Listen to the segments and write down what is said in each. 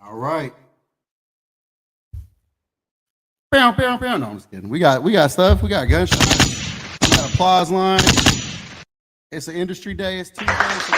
All right. Bam, bam, bam. No, I'm just kidding. We got stuff. We got gunshots. We got applause line. It's an industry day. It's Tuesday. So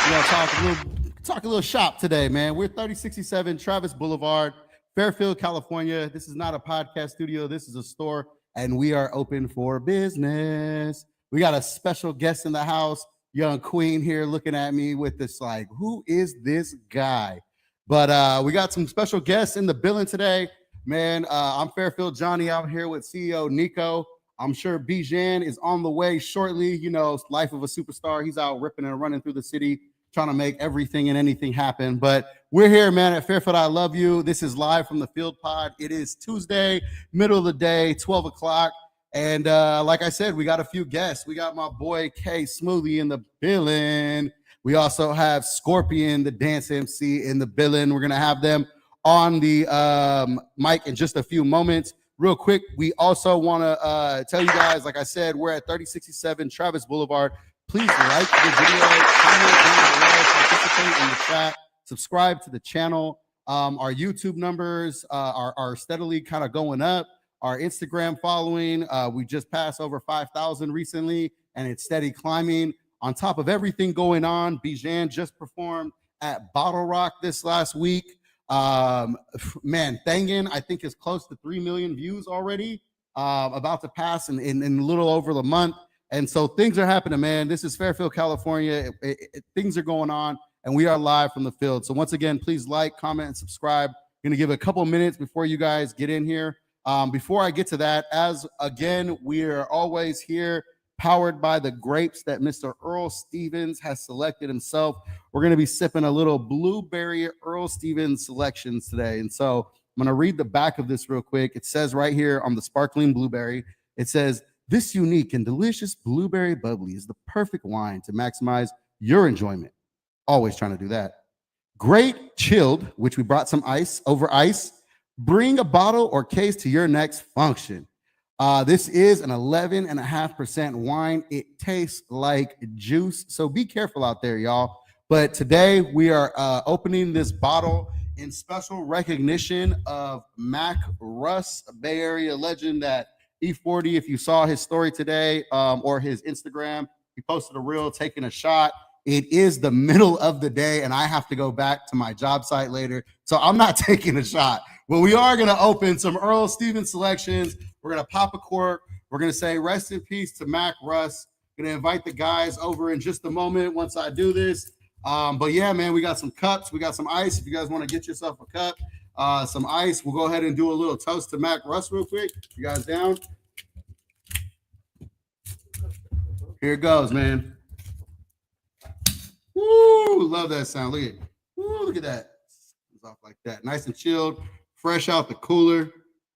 we're gonna talk a little shop today, man. We're 3067 Travis Boulevard, Fairfield, California. This is not a podcast studio. This is a store, and we are open for business. We got a special guest in the house, young queen here, looking at me with this like, who is this guy? But we got some special guests in the building today, man. I'm Fairfield Johnny out here with CEO Nico. I'm sure Bijan is on the way shortly. You know, life of a superstar. He's out ripping and running through the city, trying to make everything and anything happen. But we're here, man, at Fairfield. I love you. This is live from the Field Pod. It is Tuesday, middle of the day, 12 o'clock. And like I said, we got a few guests. We got my boy K Smoothie in the building. We also have Scorpion, the dance MC, in the building. We're going to have them on the mic in just a few moments. Real quick, we also want to tell you guys, like I said, we're at 3067 Travis Boulevard. Please like the video, comment down below, participate in the chat, subscribe to the channel. Our YouTube numbers are steadily kind of going up. Our Instagram following, we just passed over 5,000 recently, and it's steady climbing. On top of everything going on, Bijan just performed at Bottle Rock this last week. Man, Thangen, I think, is close to 3 million views already, about to pass in a little over the month. And so things are happening, man. This is Fairfield, California. Things are going on, and we are live from the field. So once again, please like, comment, and subscribe. I'm going to give a couple minutes before you guys get in here. Before I get to that, as again, we are always here, powered by the grapes that Mr. Earl Stevens has selected himself. We're going to be sipping a little blueberry Earl Stevens selections today. And so I'm going to read the back of this real quick. It says right here on the sparkling blueberry, it says, "This unique and delicious blueberry bubbly is the perfect wine to maximize your enjoyment." Always trying to do that. Great chilled, which we brought some ice over ice. Bring a bottle or case to your next function. This is an 11.5% wine. It tastes like juice. So be careful out there, y'all. But today we are opening this bottle in special recognition of Mac Russ, a Bay Area legend that E40, if you saw his story today or his Instagram, he posted a reel taking a shot. It is the middle of the day, and I have to go back to my job site later. So I'm not taking a shot. But we are going to open some Earl Stevens selections. We're going to pop a cork. We're going to say rest in peace to Mac Russ. Going to invite the guys over in just a moment once I do this. But yeah, man, we got some cups. We got some ice. If you guys want to get yourself a cup, some ice, we'll go ahead and do a little toast to Mac Russ real quick. You guys down? Here it goes, man. Woo, love that sound. Look at, woo, look at that. It's off like that. Nice and chilled. Fresh out the cooler,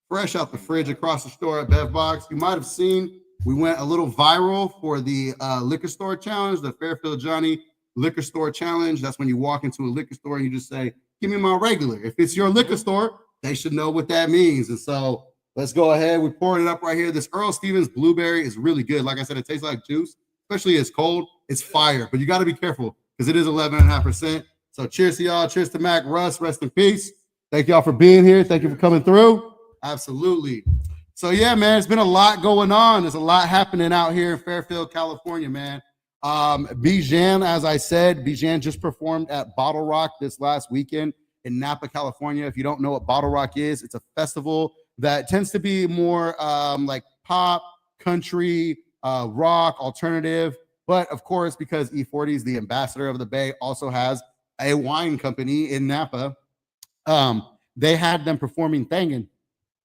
fresh out the fridge across the store at BevBox. You might have seen we went a little viral for the liquor store challenge, the Fairfield Johnny liquor store challenge. That's when you walk into a liquor store and you just say, "Give me my regular." If it's your liquor store, they should know what that means. And so let's go ahead. We're pouring it up right here. This Earl Stevens blueberry is really good. Like I said, it tastes like juice, especially as cold. It's fire, but you got to be careful because it is 11.5%. So cheers to y'all. Cheers to Mac Russ. Rest in peace. Thank y'all for being here. Thank you for coming through. Absolutely. So yeah, man, it's been a lot going on. There's a lot happening out here in Fairfield, California, man. Bijan, as I said, Bijan just performed at Bottle Rock this last weekend in Napa, California. If you don't know what Bottle Rock is, it's a festival that tends to be more like pop, country, rock, alternative. But of course, because E40 is the ambassador of the Bay, also has a wine company in Napa. They had them performing Thangen,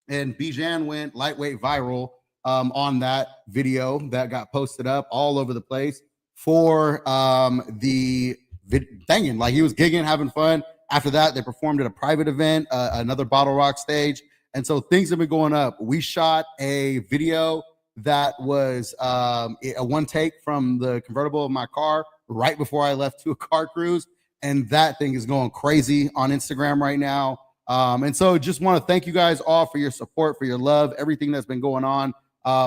and Bijan went lightweight viral on that video that got posted up all over the place for the Thangen. Like, he was gigging, having fun. After that, they performed at a private event, another Bottle Rock stage. And so things have been going up. We shot a video that was a one take from the convertible of my car right before I left to a car cruise. And that thing is going crazy on Instagram right now. And so just want to thank you guys all for your support, for your love, everything that's been going on.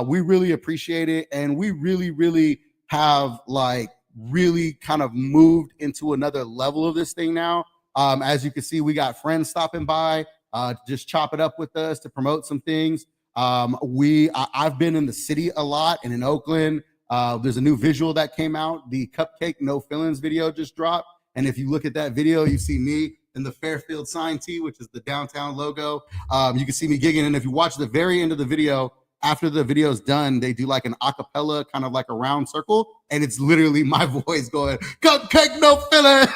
We really appreciate it. And we really, really have like really kind of moved into another level of this thing now. As you can see, we got friends stopping by, just chop it up with us to promote some things. I've been in the city a lot and in Oakland. There's a new visual that came out. The Cupcake No Fillings video just dropped. And if you look at that video, you see me in the Fairfield sign tee, which is the downtown logo. You can see me gigging. And if you watch the very end of the video, after the video is done, they do like an acapella, kind of like a round circle. And it's literally my voice going, Cupcake No Filling.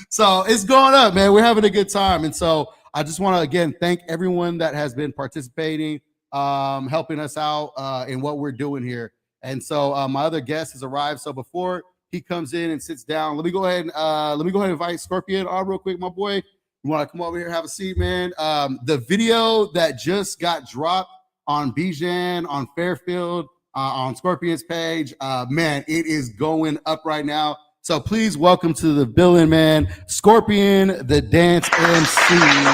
So it's going up, man. We're having a good time. And so I just want to, again, thank everyone that has been participating, helping us out in what we're doing here. And so my other guest has arrived. So before he comes in and sits down, let me go ahead and invite Scorpion on real quick, my boy. You want to come over here, have a seat, man? The video that just got dropped on Bijan, on Fairfield, on Scorpion's page, man, it is going up right now. So please welcome to the building, man, Scorpion, the dance MC. Yeah,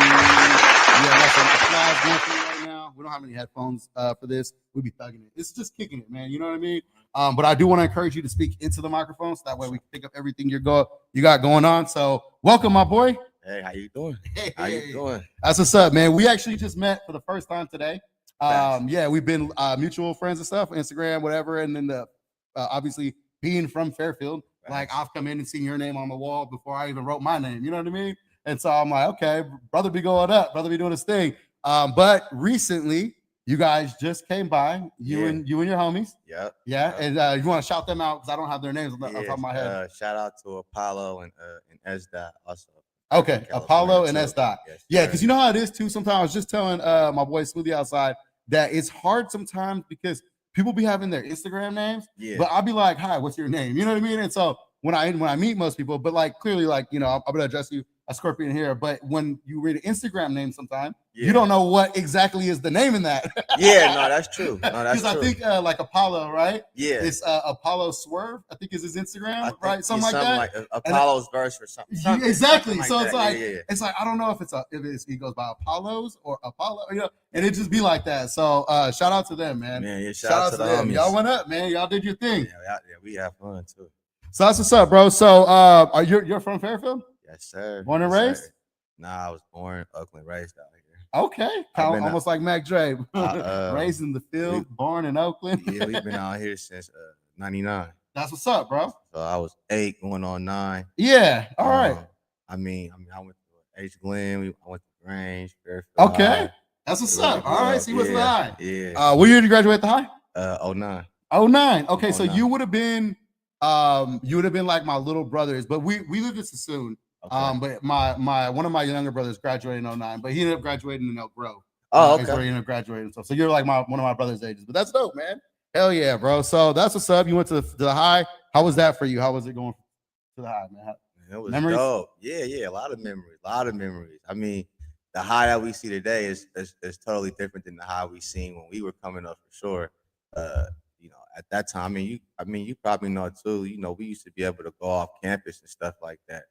that's an applause going for you right now. We don't have any headphones for this. We'll be thugging it. It's just kicking it, man. You know what I mean? But I do want to encourage you to speak into the microphone so that way we can pick up everything you got going on. So welcome, my boy. Hey, how you doing? How you doing? That's what's up, man. We actually just met for the first time today. Yeah, we've been mutual friends and stuff, Instagram, whatever. And then obviously being from Fairfield, like I've come in and seen your name on the wall before I even wrote my name. You know what I mean? And so I'm like, okay, brother be going up, brother be doing his thing. But recently, you guys just came by, you and your homies. Yep. Yeah. And you want to shout them out because I don't have their names on the top of my head. Shout out to Apollo and S-Dot also. Okay, Apollo and S-Dot. Yes, yeah, because you know how it is too. Sometimes I was just telling my boy Smoothie outside that it's hard sometimes because people be having their Instagram names, but I'll be like, hi, what's your name? You know what I mean? And so when I meet most people, but like clearly, like, you know, I'm gonna address you a Scorpion here, but when you read an Instagram name sometime, you don't know what exactly is the name in that. No, that's true. No, that's true. Because I think like Apollo, right? Yeah. It's Apollo Swerve, I think is his Instagram, right? Something like that. Like Apollo's verse or something. Exactly. So it's like, it's like, I don't know if he goes by Apollo's or Apollo, you know, and it just be like that. So shout out to them, man. Yeah, shout out to them. Y'all went up, man. Y'all did your thing. Yeah, we have fun too. So that's what's up, bro. So you're from Fairfield? Yes, sir. Born and raised? Nah, I was born Oakland, raised out here. Okay, almost like Mac Dre. Raised in the field, born in Oakland. Yeah, we've been out here since '99. That's what's up, bro. So I was 8 going on 9. Yeah, all right. I mean, I went to H. Glenn. I went to Grange, Fairfield. Okay, High. That's what's up. All right, see what's the high. Yeah. What year did you graduate the high? 09. 09. Okay, so you would have been like my little brothers, but we lived in Sassoon. Okay. But one of my younger brothers graduated in 09, but he ended up graduating in Elk Grove. Oh, okay. That's where he ended up graduating. So you're like one of my brother's ages, but that's dope, man. Hell yeah, bro. So that's what's up. You went to the high. How was that for you? How was it going to the high, man? It was dope. Yeah, a lot of memories. I mean, the high that we see today is totally different than the high we seen when we were coming up, for sure. You know, at that time, I mean, you probably know too. You know, we used to be able to go off campus and stuff like that.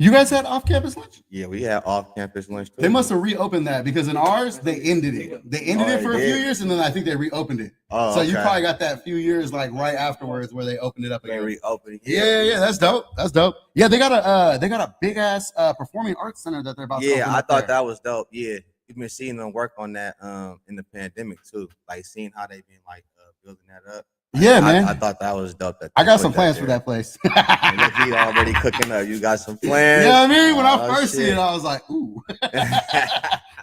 You guys had off-campus lunch? Yeah, we had off-campus lunch too. They must have reopened that because in ours they ended it. They ended it for a few years and then I think they reopened it. So you probably got that few years like right afterwards where they opened it up again. Reopened. Yeah, that's dope. That's dope. Yeah, they got a big ass performing arts center that they're about to open. Yeah, I thought that was dope. Yeah, we've been seeing them work on that in the pandemic too, like seeing how they've been like building that up. Yeah, man. I thought that was dope. I got some plans for that place. He already cooking up. You got some plans. You know what I mean? When I first seen it, I was like, ooh,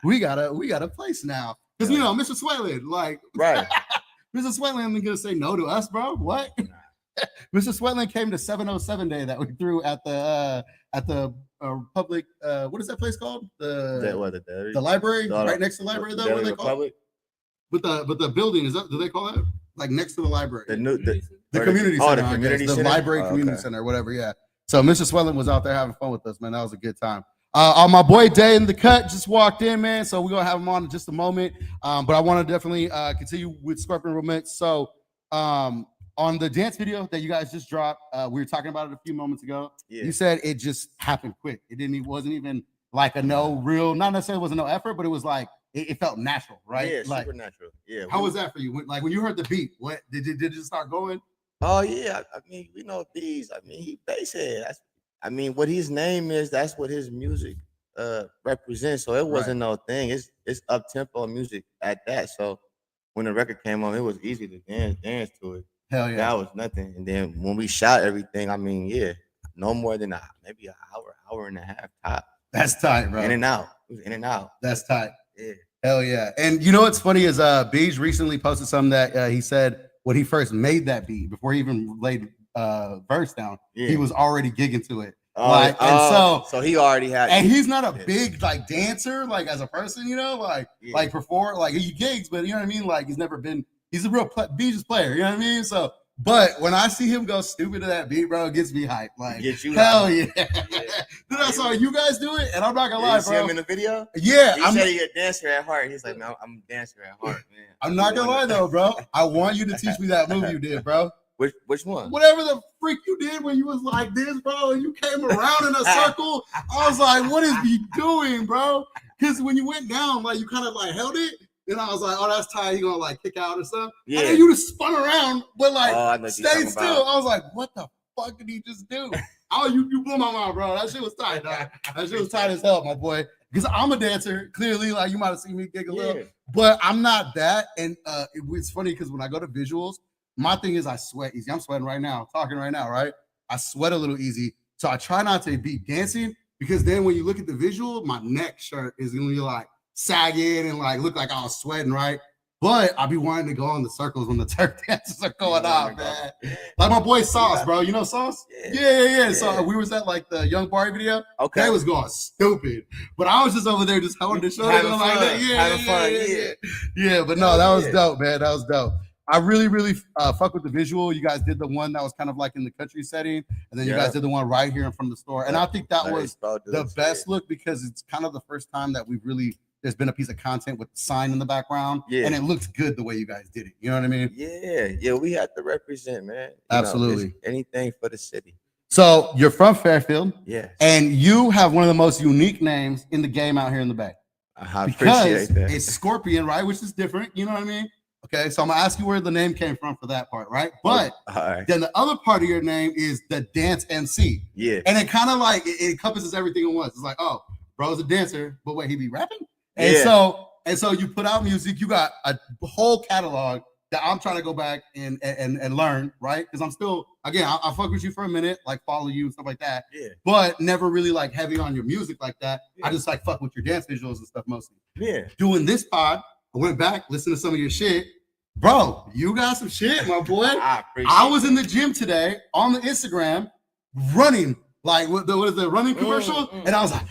we got a place now. Because, you know, Mr. Sweatland, like, right. Mr. Sweatland ain't going to say no to us, bro. What? Mr. Sweatland came to 707 Day that we threw at the public, what is that place called? The library? Right next to the library, though? What do they call it? But the building, do they call it? Like next to the library, the community center, the community center, the library community center, whatever. Yeah. So Mr. Swelling was out there having fun with us, man. That was a good time. My boy Day in the cut just walked in, man. So we're gonna have him on in just a moment. But I want to definitely continue with Scorpion Romance. So on the dance video that you guys just dropped, we were talking about it a few moments ago. Yeah. You said it just happened quick. It wasn't even like not necessarily wasn't no effort, but it was like. It felt natural, right? Yeah, like, super natural. Yeah. How was that for you? When you heard the beat, what did it start going? Oh yeah, I mean, we know Bees. I mean, he bass head. I mean, what his name is, that's what his music represents. So it wasn't no thing. It's up tempo music at that. So when the record came on, it was easy to dance to it. Hell yeah. That was nothing. And then when we shot everything, I mean, yeah, no more than maybe an hour and a half top. That's tight, bro. In and out. It was in and out. That's tight. Yeah. Hell yeah. And you know what's funny is Beej recently posted something that he said when he first made that beat, before he even laid verse down, he was already gigging to it. So he already had, and he's not a big like dancer, like as a person, you know, like before, like he gigs, but you know what I mean? Like he's a real Beej's player, you know what I mean? So, but when I see him go stupid to that beat, bro, it gets me hyped. Like, hell yeah. Dude, I saw you guys do it, and I'm not gonna lie, bro. You see him in the video? Yeah. He said he's a dancer at heart. He's like, man, I'm a dancer at heart, man. I'm not gonna lie though, bro. I want you to teach me that move you did, bro. Which one? Whatever the freak you did when you was like this, bro, and you came around in a circle. I was like, what is he doing, bro? Because when you went down, like you kind of like held it. Then I was like, oh, that's tight. He gonna like kick out or something. Yeah. And then you just spun around, but like stayed still. I was like, what the fuck did he just do? Oh, you blew my mind, bro. That shit was tight, dog. That shit was tight as hell, my boy. Because I'm a dancer, clearly, like you might have seen me gig a little, but I'm not that. And it's funny because when I go to visuals, my thing is I sweat easy. I'm sweating right now, talking right now, right? I sweat a little easy. So I try not to be dancing because then when you look at the visual, my neck shirt is gonna be like sagging and like look like I was sweating, right? But I be wanting to go in the circles when the turf dances are going on, man. Like my boy Sauce, bro. You know Sauce? Yeah. So we was at like the Young Barry video. Okay. They was going stupid. But I was just over there just holding the shoulder like that. Yeah. But no, that was dope, man. That was dope. I really fuck with the visual. You guys did the one that was kind of like in the country setting, and then you guys did the one right here in front of the store. And I think that was the best look because it's kind of the first time that we've really there's been a piece of content with the sign in the background, and it looks good the way you guys did it. You know what I mean? Yeah, we have to represent, man. Absolutely. Anything for the city. So you're from Fairfield, and you have one of the most unique names in the game out here in the Bay. I appreciate that. It's Scorpion, right? Which is different. You know what I mean? Okay, so I'm gonna ask you where the name came from for that part, right? But then the other part of your name is the dance MC. Yeah. And it kind of like it encompasses everything at once. It's like, oh, bro's a dancer, but wait, he be rapping? And so you put out music, you got a whole catalog that I'm trying to go back and learn, right? Because I'm still, again, I fuck with you for a minute, like follow you and stuff like that. Yeah. But never really like heavy on your music like that. I just like fuck with your dance visuals and stuff mostly. Yeah. Doing this pod, I went back, listened to some of your shit. Bro, you got some shit, my boy. I was in the gym today on the Instagram running, like what is the running commercial? And I was like,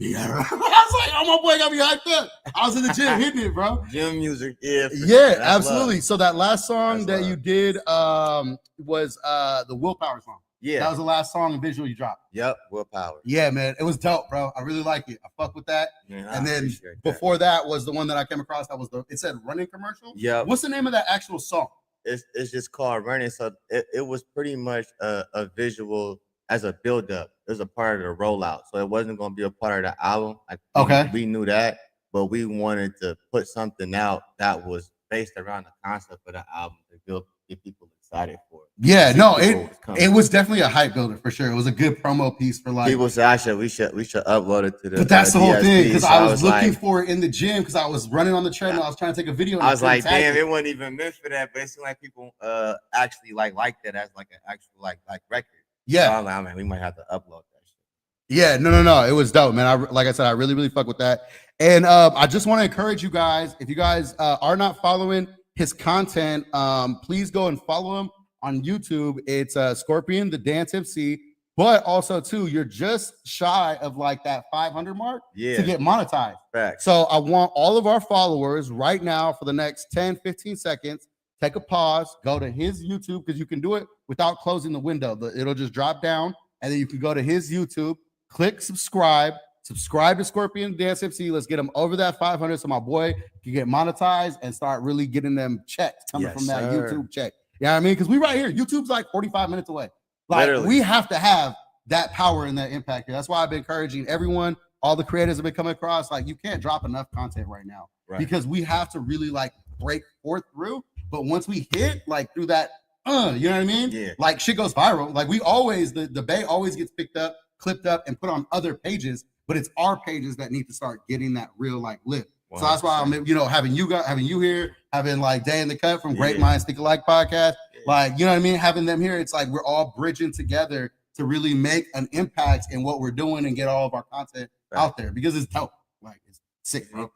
I was like, oh, my boy got me hyped up. I was in the gym hitting it, bro. Gym music, absolutely. So that last song that you did was the Willpower song. Yeah, that was the last song and visual you dropped. Yep, Willpower. Yeah, man, it was dope, bro. I really like it. I fuck with that. Man, and then before that was the one that I came across. That was it said running commercial. Yeah. What's the name of that actual song? It's just called Running. So it was pretty much a visual as a build up. It was a part of the rollout, so it wasn't going to be a part of the album. Like, we knew that, but we wanted to put something out that was based around the concept of the album to get people excited for it. Yeah, no, it was definitely a hype builder for sure. It was a good promo piece for like people say we should upload it to the. But that's the whole thing because I was looking for it in the gym because I was running on the treadmill. I was trying to take a video. I was like, damn, it wasn't even meant for that. But it seemed like people actually like that as like an actual like record. Yeah, so I'm like, man, we might have to upload that shit. Yeah, no, it was dope, man. Like I said, I really fuck with that. And I just want to encourage you guys, if you guys are not following his content, please go and follow him on YouTube. It's Scorpion, the Dance MC. But also, too, you're just shy of like that 500 mark to get monetized. Facts. So I want all of our followers right now for the next 10, 15 seconds, take a pause, go to his YouTube because you can do it without closing the window. It'll just drop down, and then you can go to his YouTube, click subscribe to Scorpion Dance MC. Let's get him over that 500 so my boy can get monetized and start really getting them checks coming from that YouTube check. You know what I mean? Because we right here, YouTube's like 45 minutes away. Like we have to have that power and that impact here. That's why I've been encouraging everyone, all the creators have been coming across. Like you can't drop enough content right now because we have to really like break forth through. But once we hit like through that you know what I mean? Yeah. Like shit goes viral. Like we always, the Bay always gets picked up, clipped up, and put on other pages, but it's our pages that need to start getting that real like lift. So that's why I'm, having you here, having like Day in the Cut from Great Minds Think Alike podcast, like, you know what I mean? Having them here, it's like we're all bridging together to really make an impact in what we're doing and get all of our content out there because it's dope. Like it's sick, bro.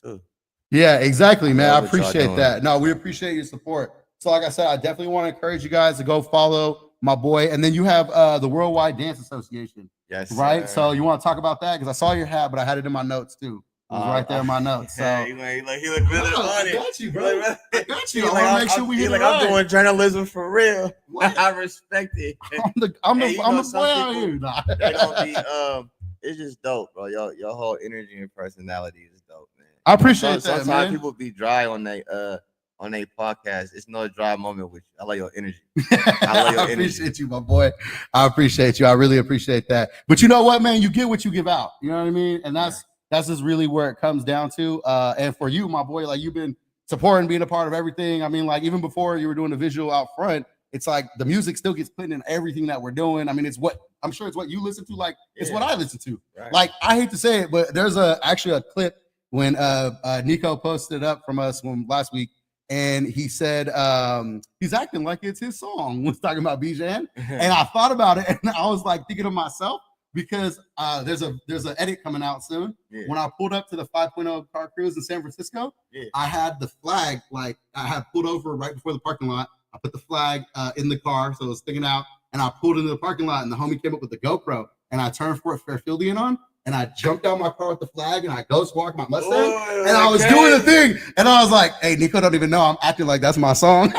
Too. Yeah, exactly, man. I appreciate that. No, we appreciate your support. So, like I said, I definitely want to encourage you guys to go follow my boy. And then you have the Worldwide Dance Association. Yes. Right. Sir. So you want to talk about that? Because I saw your hat, but I had it in my notes too. It was right there in my notes. So he look really on it. I got you, bro. I got you. I want to make sure we hit it right. I'm doing journalism for real. I respect it. I'm the boy out here. They don't be, it's just dope, bro. Your whole energy and personality is dope, man. I appreciate that. Sometimes people be dry on they podcast. It's no dry moment with you. I like your energy. I appreciate you, my boy. I appreciate you. I really appreciate that. But you know what, man? You get what you give out. You know what I mean? And that's just really where it comes down to. And for you, my boy, like you've been supporting, being a part of everything. I mean, like even before you were doing the visual out front, it's like the music still gets put in everything that we're doing. I mean, it's what I'm sure it's what you listen to. Like it's what I listen to. Right. Like I hate to say it, but there's actually a clip when Nico posted it up from us last week, and he said he's acting like it's his song. Was talking about Bijan, and I thought about it, and I was like thinking of myself because there's an edit coming out soon. Yeah. When I pulled up to the 5.0 car cruise in San Francisco, I had the flag like I had pulled over right before the parking lot. I put the flag in the car, so it was sticking out, and I pulled into the parking lot, and the homie came up with the GoPro, and I turned Fort Fairfieldian on. And I jumped out my car with the flag and I ghost walked my Mustang. And I was doing the thing. And I was like, hey, Nico don't even know I'm acting like that's my song.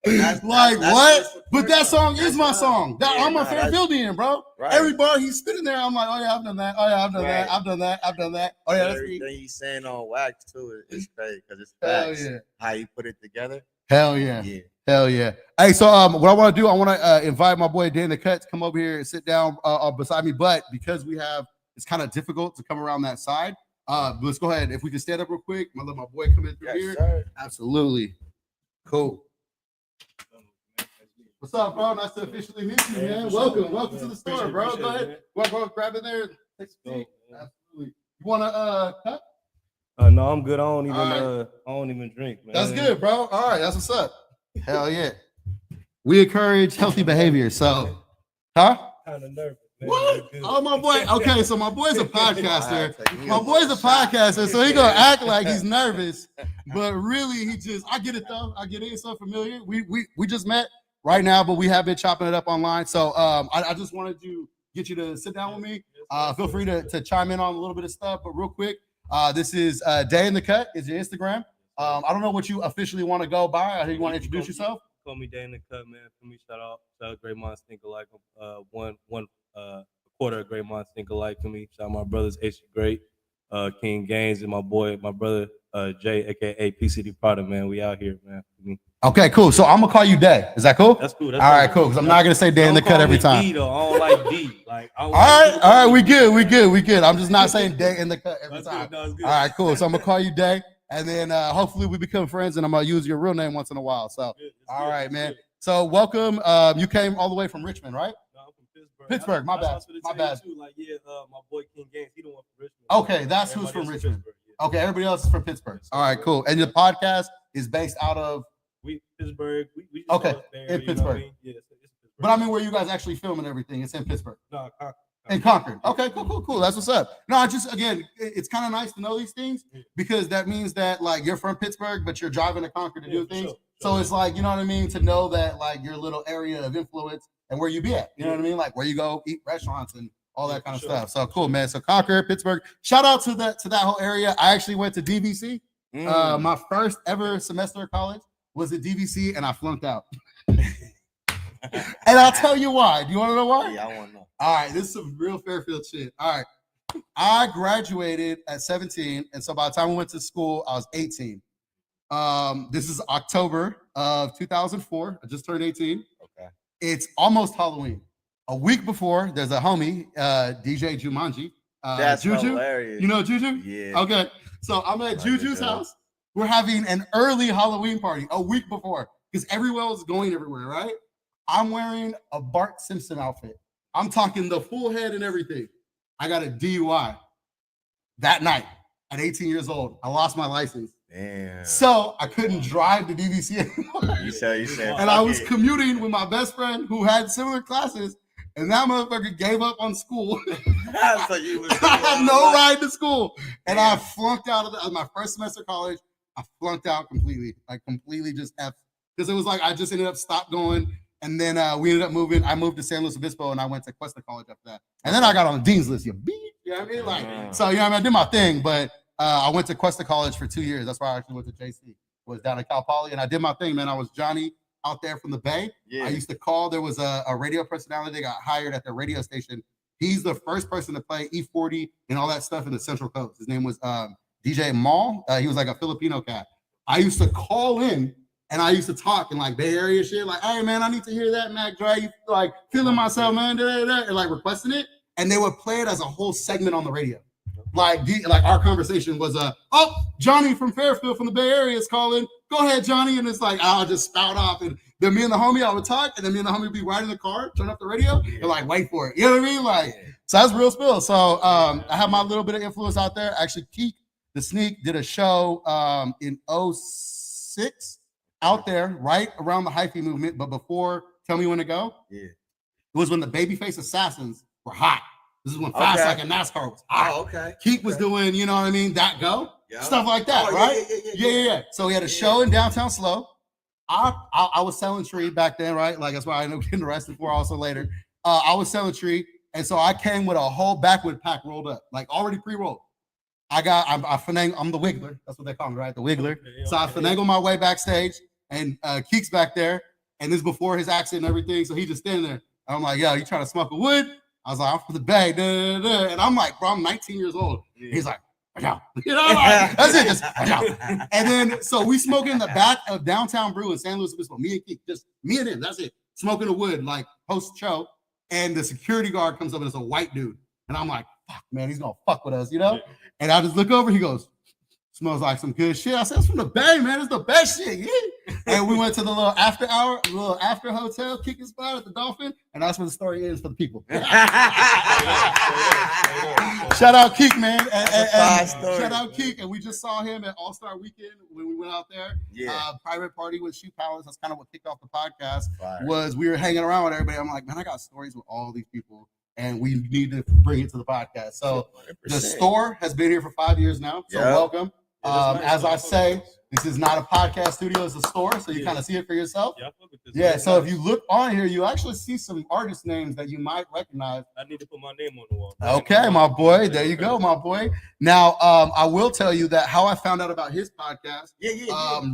That's what? But that song is my song. I'm a Fairfieldian, bro. Right. Every bar he's spitting there, I'm like, oh yeah, I've done that. Oh yeah, I've done that. I've done that. I've done that. Oh yeah, that's me. Everything he's saying on wax too is crazy because it's facts. Yeah. How you put it together. Hell yeah. Hell yeah. Hey, so what I want to do, I want to invite my boy Day in the Cut to come over here and sit down beside me. But because it's kind of difficult to come around that side. Let's go ahead. If we can stand up real quick, I'm gonna let my boy come in through here. Sir. Absolutely. Cool. What's up, bro? Nice to officially meet you, man. Welcome to the store, bro. Go ahead. Go grab in there. Take a seat. Absolutely. You wanna cut? No, I'm good. I don't even drink, man. That's good, bro. All right, that's what's up. Hell yeah. We encourage healthy behavior. So, kind of nervous. Man. What? Oh, my boy. Okay, so my boy's a podcaster. So he gonna act like he's nervous, but really I get it though. I get it. It's so familiar. We just met right now, but we have been chopping it up online. So I just wanted to get you to sit down with me. Feel free to chime in on a little bit of stuff, but real quick, this is Day in the Cut is your Instagram. I don't know what you officially want to go by. I think you want to introduce yourself. Call me Day in the Cut, man. For me, shout out Great Minds Think Alike. One quarter of Great Minds Think Alike to me. Shout out my brothers H Great, King Gaines, and my brother Jay, aka PCD Prada, man. We out here, man. For me. Okay, cool. So I'm gonna call you Day. Is that cool? That's cool. All right, cool. Because I'm not gonna say Day in the Cut every time. D, though. I don't like D. Like, all right. We good. I'm just not saying Day in the Cut every time. All right, cool. So I'm gonna call you Day. And then hopefully we become friends, and I'm gonna use your real name once in a while. So, all right, man. So welcome. You came all the way from Richmond, right? No, I'm from Pittsburgh. Pittsburgh. My bad. Too. Like, my boy King Gaines, he the one from Richmond. Okay, that's who's from Richmond. Okay, everybody else is from Pittsburgh. All right, cool. And your podcast is based out of Pittsburgh. We okay, in Pittsburgh. Yeah, it's Pittsburgh. But I mean, where you guys actually filming everything? It's in Pittsburgh. No, in Concord. Okay, cool. That's what's up. No, again, it's kind of nice to know these things because that means that like you're from Pittsburgh, but you're driving to Concord to do things. Sure. So it's like, you know what I mean? To know that like your little area of influence and where you be at, you know what I mean? Like where you go eat restaurants and all that kind of stuff. So cool, man. So Concord, Pittsburgh. Shout out to that whole area. I actually went to DVC. My first ever semester of college was at DVC and I flunked out. And I'll tell you why. Do you want to know why? Yeah, I want to know. All right, this is some real Fairfield shit. All right, I graduated at 17, and so by the time we went to school, I was 18. This is October of 2004. I just turned 18. Okay. It's almost Halloween. A week before, there's a homie, DJ Jumanji. That's Juju. Hilarious. You know Juju? Yeah. Okay, so I'm at Juju's house. we're having an early Halloween party a week before because everyone was going everywhere, right? I'm wearing a Bart Simpson outfit. I'm talking the full head and everything. I got a DUI that night at 18 years old. I lost my license. Damn. So I couldn't drive to DVC anymore. You said, And I was commuting with my best friend who had similar classes, and that motherfucker gave up on school. So you was I had no ride to school. And I flunked out of my first semester of college. I flunked out completely. Like completely just F. Because it was like I just ended up stopped going. And then we ended up moving. I moved to San Luis Obispo and I went to Cuesta College after that. And then I got on the dean's list. You know what I mean? Like, so, you know what I mean? I did my thing, but I went to Cuesta College for 2 years. That's why I actually went to JC. Was down in Cal Poly. And I did my thing, man. I was Johnny out there from the Bay. Yeah. I used to call. There was a radio personality that got hired at the radio station. He's the first person to play E40 and all that stuff in the Central Coast. His name was DJ Mal. He was like a Filipino cat. I used to call in and I used to talk in like Bay Area shit, like, hey man, I need to hear that Mac Dre, like feeling myself, man, and like requesting it. And they would play it as a whole segment on the radio. Like our conversation was oh, Johnny from Fairfield from the Bay Area is calling. Go ahead, Johnny. And it's like I'll just spout off. And then me and the homie, I would talk, and then me and the homie would be riding the car, turn up the radio, and like wait for it. You know what I mean? Like, so that's real spill. So I have my little bit of influence out there. Actually, Keek the Sneak did a show in 06 out there, right around the hyphy movement, but before Tell Me When to Go. Yeah. It was when the Babyface Assassins were hot. This is when Fast Like a NASCAR was hot. Oh, okay. Keek was doing, you know what I mean, that go, stuff like that, Oh, right? Yeah. So we had a show in downtown Slow. I was selling tree back then, right? Like that's why I ended up getting arrested for also later. I was selling tree, and so I came with a whole backwood pack rolled up, like already pre-rolled. I finagle. I'm the Wiggler. That's what they call me, right? The Wiggler. So I finagle my way backstage, and Keek's back there, and this is before his accident and everything. So he just standing there. I'm like, yo, you trying to smoke a wood? I was like, I'm from the Bay, and I'm like, bro, I'm 19 years old. Yeah. He's like, watch out. You know, like, that's it, just watch out. And then, so we smoke in the back of Downtown Brew in San Luis Obispo, me and Keek, just me and him, that's it. Smoking a wood, like post-show, and the security guard comes up and it's a white dude. And I'm like, fuck, man, he's gonna fuck with us, you know? And I just look over, he goes, smells like some good shit. I said, it's from the Bay, man. It's the best shit. Yeah. And we went to the little after hotel kicking spot at the Dolphin. And that's where the story ends for the people. Shout out Keek, man. And shout out Keek. And we just saw him at All-Star Weekend when we went out there. Yeah. Private party with Shoe Palace. That's kind of what kicked off the podcast. Fire. Was we were hanging around with everybody. I'm like, man, I got stories with all these people. And we need to bring it to the podcast. So 100%. the store has been here for 5 years now. So welcome. As I say, this is not a podcast studio, it's a store, so you kind of see it for yourself. Yeah, so if you look on here, you actually see some artist names that you might recognize. I need to put my name on the wall. Okay, my boy. There you go, my boy. Now, I will tell you that how I found out about his podcast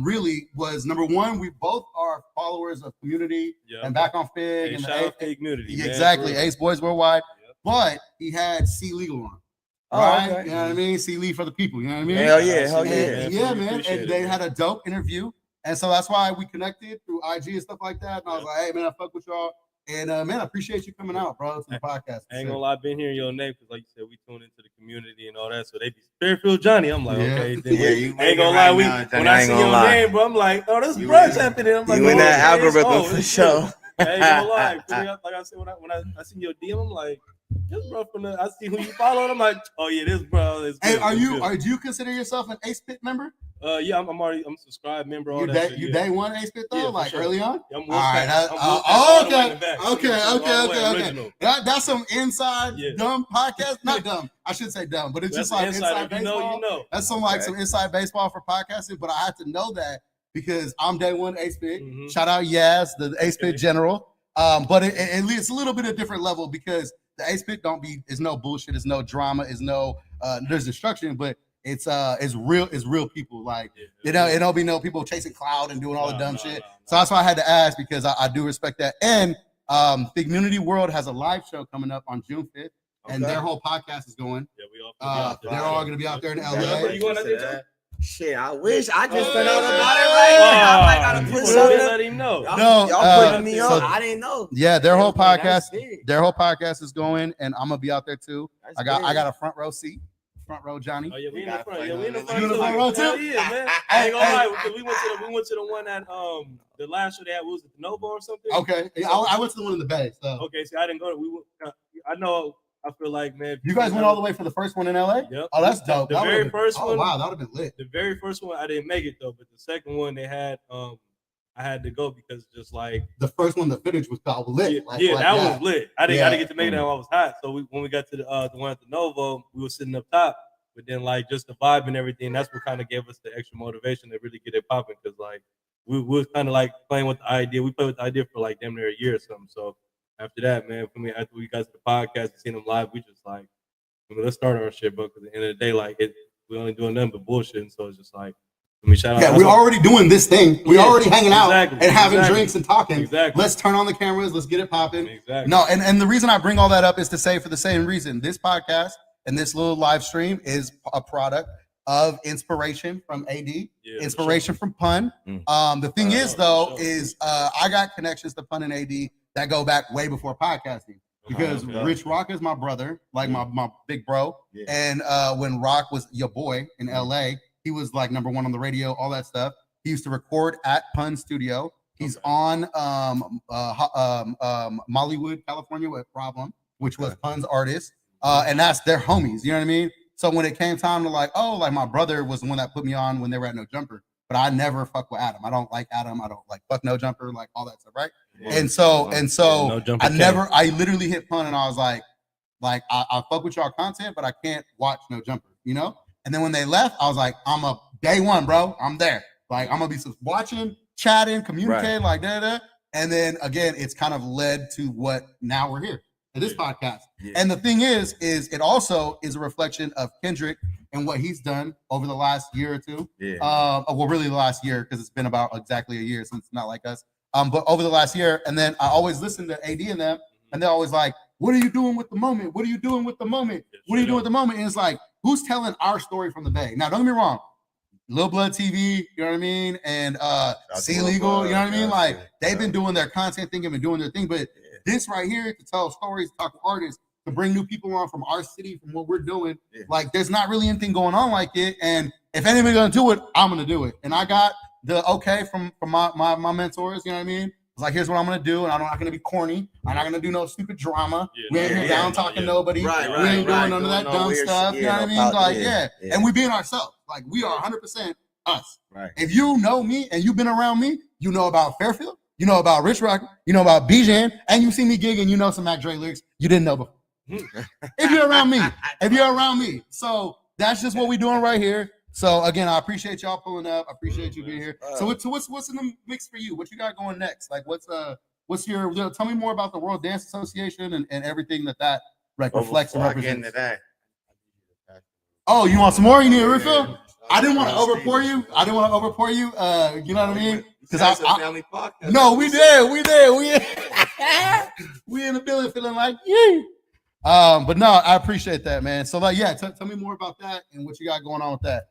really was, number one, we both are followers of Community and Back on Fig. And shout out to Community. Exactly, Ace Boys Worldwide. But he had C Legal on. Right, okay. You know what I mean? See Lee for the people, you know what I mean? Hell yeah. Yeah, man. And they had a dope interview. And so that's why we connected through IG and stuff like that. And I was like, hey, man, I fuck with y'all. And man, I appreciate you coming out, bro, to the podcast. I ain't gonna lie, I've been hearing your name because, like you said, we tune into the community and all that. So they be Fairfield Johnny. I'm like, okay, then you ain't gonna lie. When I see your name, bro, I'm like, oh, this brunch happening. I'm like, you in that algorithm for sure. I ain't gonna lie. Like I said, when I see your DM, I'm like, this bro from the, I see who you follow, and I'm like, oh yeah, this bro is good. Hey, do you consider yourself an Ace Pit member? Yeah, I'm a subscribed member. All you day one Ace Pit though, yeah, like sure. early on. Yeah, I'm okay. That's some inside dumb podcast. Not dumb. I should say dumb, but it's just like inside baseball. You know. That's some inside baseball for podcasting. But I had to know that because I'm day one Ace Pit. Mm-hmm. Shout out Yaz, the Ace Pit general. But it's a little bit of different level because the Ace Pit is no bullshit, it's no drama, it's no there's destruction, but it's real people. Like it don't be no people chasing cloud and doing all the dumb shit. So that's why I had to ask because I do respect that. And the Community World has a live show coming up on June 5th, and their whole podcast is going. Yeah, we all they're all gonna be out there in LA. You going out there too? Shit, I wish I just found out about it right now. I might gotta put something. Let him know. Y'all putting me on. I didn't know. Yeah, their whole podcast is going, and I'm gonna be out there too. I got a front row seat. front row, Johnny. Oh yeah, we in the gotta front. play Yeah, we in the on front You in the too. front row too? Hell yeah, man. I ain't gonna lie, because we went to the one at the last show they had. Was it the Novo or something? Okay, yeah, I went to the one in the Bay. So Okay, see, I didn't go. I know. I feel like, man. you guys went all the way for the first one in LA? Yep. Oh, that's dope. The That very would've been- first oh, one. wow, that would have been lit. The very first one I didn't make it though, but the second one they had I had to go because just like The first one, the finish was called lit. that was lit. I didn't get to make it Yeah. when I was hot. So when we got to the one at the Novo, we were sitting up top, but then like just the vibe and everything, that's what kind of gave us the extra motivation to really get it popping. Because like we was kind of like playing with the idea. We played with the idea for like damn near a year or something. So after that, man, for me, after we got to the podcast and seen them live, we just like, let's start our shit, bro. Because at the end of the day, like we only doing nothing but bullshit. And so it's just like, shout out. Yeah, we're already doing this thing. We're already hanging out and having drinks and talking. Exactly. Let's turn on the cameras. Let's get it popping. Exactly. No, and the reason I bring all that up is to say for the same reason. This podcast and this little live stream is a product of inspiration from AD, inspiration from Pun. The thing is, though, is I got connections to Pun and AD that go back way before podcasting. Because Rich Rock is my brother, like my big bro. Yeah. And when Rock was your boy in LA, he was like number one on the radio, all that stuff. He used to record at Pun Studio. He's on Mollywood, California with Problem, which was Pun's artist. And that's their homies, you know what I mean? So when it came time to like my brother was the one that put me on when they were at No Jumper, but I never fuck with Adam. I don't like Adam. I don't like fuck No Jumper, like all that stuff, right? Yeah. And so No Jumper I literally hit Pun and I was like I fuck with y'all content, but I can't watch No Jumper, you know? And then when they left, I was like, I'm a day one, bro. I'm there. Like I'm gonna be watching, chatting, communicating, like da. And then again, it's kind of led to what now we're here to this podcast. Yeah. And the thing is it also is a reflection of Kendrick and what he's done over the last year or two. Yeah. Well, really the last year, because it's been about exactly a year since Not Like Us. But over the last year, and then I always listen to AD and them, and they're always like, what are you doing with the moment? What are you doing with the moment? What are you doing with the moment? And it's like, who's telling our story from the Bay? Now, don't get me wrong. Lil Blood TV, you know what I mean? And C Legal, you know what I mean? Like, they've been doing their content thing and been doing their thing. But this right here, to tell stories, talk to artists, to bring new people on from our city, from what we're doing, like, there's not really anything going on like it. And if anybody's going to do it, I'm going to do it. And I got the okay from my mentors, you know what I mean? It's like, here's what I'm gonna do, and I'm not gonna be corny. I'm not gonna do no stupid drama. We ain't here down talking nobody. We ain't doing none of that dumb stuff. You know what I mean? Like, and we being ourselves. Like, we are 100% us. Right. If you know me and you've been around me, you know about Fairfield, you know about Rich Rock, you know about Bijan, and you see me gig and you know some Mac Dre lyrics you didn't know before. If you're around me, so that's just what we're doing right here. So again, I appreciate y'all pulling up. I appreciate you being here. So what's in the mix for you? What you got going next? Like what's your tell me more about the World Dance Association and everything that like reflects and represents. Oh, you want some more? You need a refill? I didn't want to overpour you. You know what I mean? Because family podcast. No, we did. We in the building feeling like yeah. But no, I appreciate that, man. So like, yeah, tell me more about that and what you got going on with that.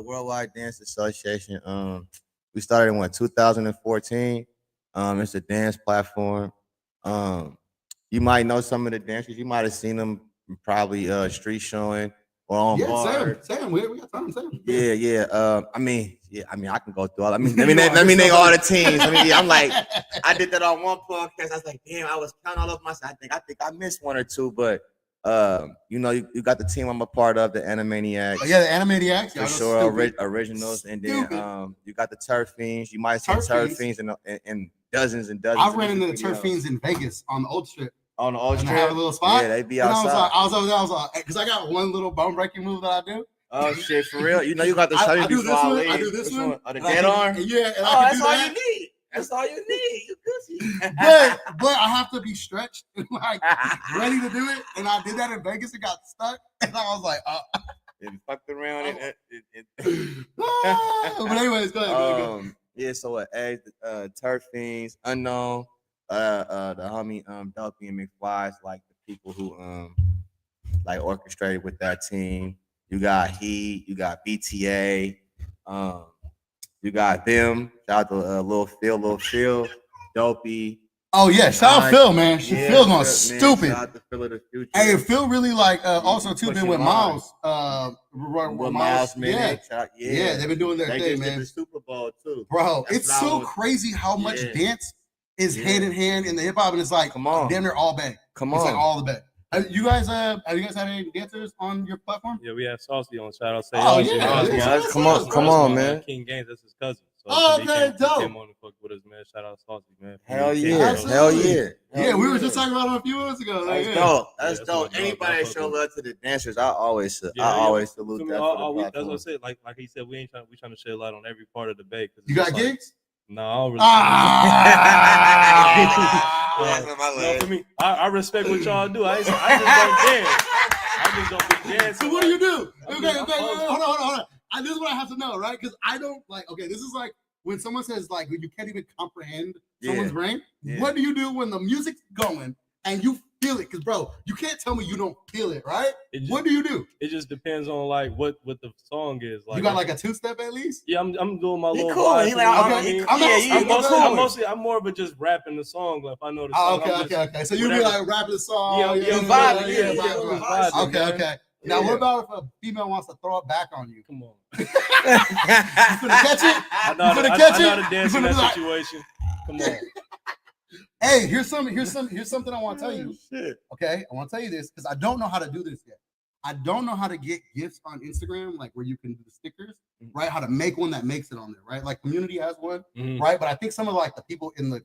Worldwide Dance Association. We started in 2014. It's a dance platform. You might know some of the dancers. You might have seen them probably street showing or on bar. Sam, we got time, Sam. Yeah. I mean, I can go through all. Let me name all the teams. I'm like, I did that on one podcast. I was like, damn, I was counting all of myself. I think I missed one or two, but you got the team I'm a part of, the Animaniacs. Oh, yeah, the Animaniacs. For sure, originals. And then you got the Turf Fiends. You might see Turf Fiends in dozens and dozens. I ran into the Turf Fiends in Vegas on the old strip. On the old strip? I have a little spot. Yeah, they be outside. I was over there. I was like, because I got one little bone breaking move that I do. Oh shit, for real? You know you got to show I you do before this one. I do this one. The dead arm? Yeah, and I can do that. All you need. That's all you need. You pussy. but I have to be stretched and like ready to do it. And I did that in Vegas. It got stuck, and I was like, it fucked around. But anyways, go ahead. Yeah. So Turf Fiends, Unknown, the homie Dopey and McFly's like the people who like orchestrated with that team. You got Heat. You got BTA. You got them. Shout out to Lil Phil, Dopey. Oh yeah, shout out Phil, man. Yeah, Phil going man, stupid. Shout out to Phil of the future. Hey, Phil really like also too been pushing with hard. Miles. With Miles Minnick. Yeah, they've been doing their They thing, just did man. the Super Bowl too. Bro, That's it's what I so was- crazy how much Yeah. dance is Yeah. hand in hand in the hip hop, and it's like Come on. damn near all Bay. Come It's like on. all the Bay. Have you guys had any dancers on your platform? Yeah, we have Saucy on. Shout out. Say Oh, Ozzy, yeah, man. yeah. Ozzy, Come on, Ozzy, come Ozzy, on, man. man. King Gaines, that's his cousin. So Oh, he okay, he dope. came on and fucked with us, man. Shout out Saucy, man. Hell King yeah. Gaines. Hell Absolutely. yeah. Yeah, we were just talking about it a few minutes ago. Like, That's yeah. dope. Yeah, That's that's dope. my dog. Anybody I that fuck show with love to the dancers, I always Yeah, salute Feel me? that All- for the all we- that's platform. what I said. Like he said, we trying to shed light on every part of the Bay. You got gigs? No, I don't really. Ah! No, for me, I respect what y'all do. I just don't dance. I just don't be dancing. So what do you do? I'm Okay, just- okay, I'm- hold on. This is what I have to know, right? Because I don't like. Okay, this is like when someone says like you can't even comprehend someone's brain. Yeah. What do you do when the music's going and you feel it? Because bro, you can't tell me you don't feel it, right? It just, What do you do? it just depends on like what the song is. Like You got like a two-step at least? yeah, I'm doing my He little. cool. vibe He thing, like, you know okay, what I mean? I'm not- I'm more of a just rapping the song. Like if I know the Oh, song. okay. So you be whatever. like rapping the song. Yeah, yeah, vibing, yeah, yeah, vibing. vibing, Okay, man. okay. Now, Yeah. what about if a female wants to throw it back on you? Come on. You finna catch it? I know how to, finna I, catch I know it? how to dance You in finna that be like- situation. Come on. Hey, here's something I want to tell you. Shit. Okay, I want to tell you this because I don't know how to do this yet. I don't know how to get gifts on Instagram, like where you can do the stickers, right? How to make one that makes it on there, right? Like Community has one, Mhm. right? But I think some of like the people in the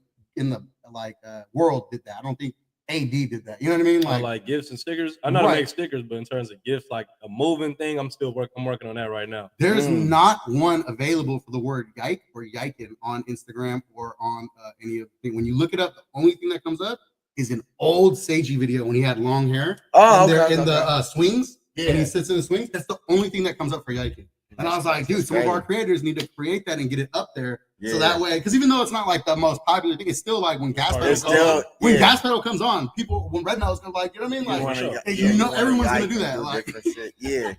like world did that. I don't think AD did that. You know what I mean? I like gifts and stickers. I know how Right. to make stickers, but in terms of gifts, like a moving thing, I'm working on that right now. there's Mm. not one available for the word yike or yikin on Instagram or on any of the thing. When you look it up, the only thing that comes up is an old Seiji video when he had long hair. Oh, and they're okay. in the swings, Yeah. and he sits in the swings. That's the only thing that comes up for Yikin. And I was like, dude, some of our creators need to create that and get it up there, so that way, because even though it's not like the most popular thing, it's still like when gas pedal It's comes still on. When yeah. gas pedal comes on, people when Red Nose comes like, you know what I mean? Like, wanna- hey, yeah, you know, wanna everyone's gonna yike do and that. Like, different shit. Yeah.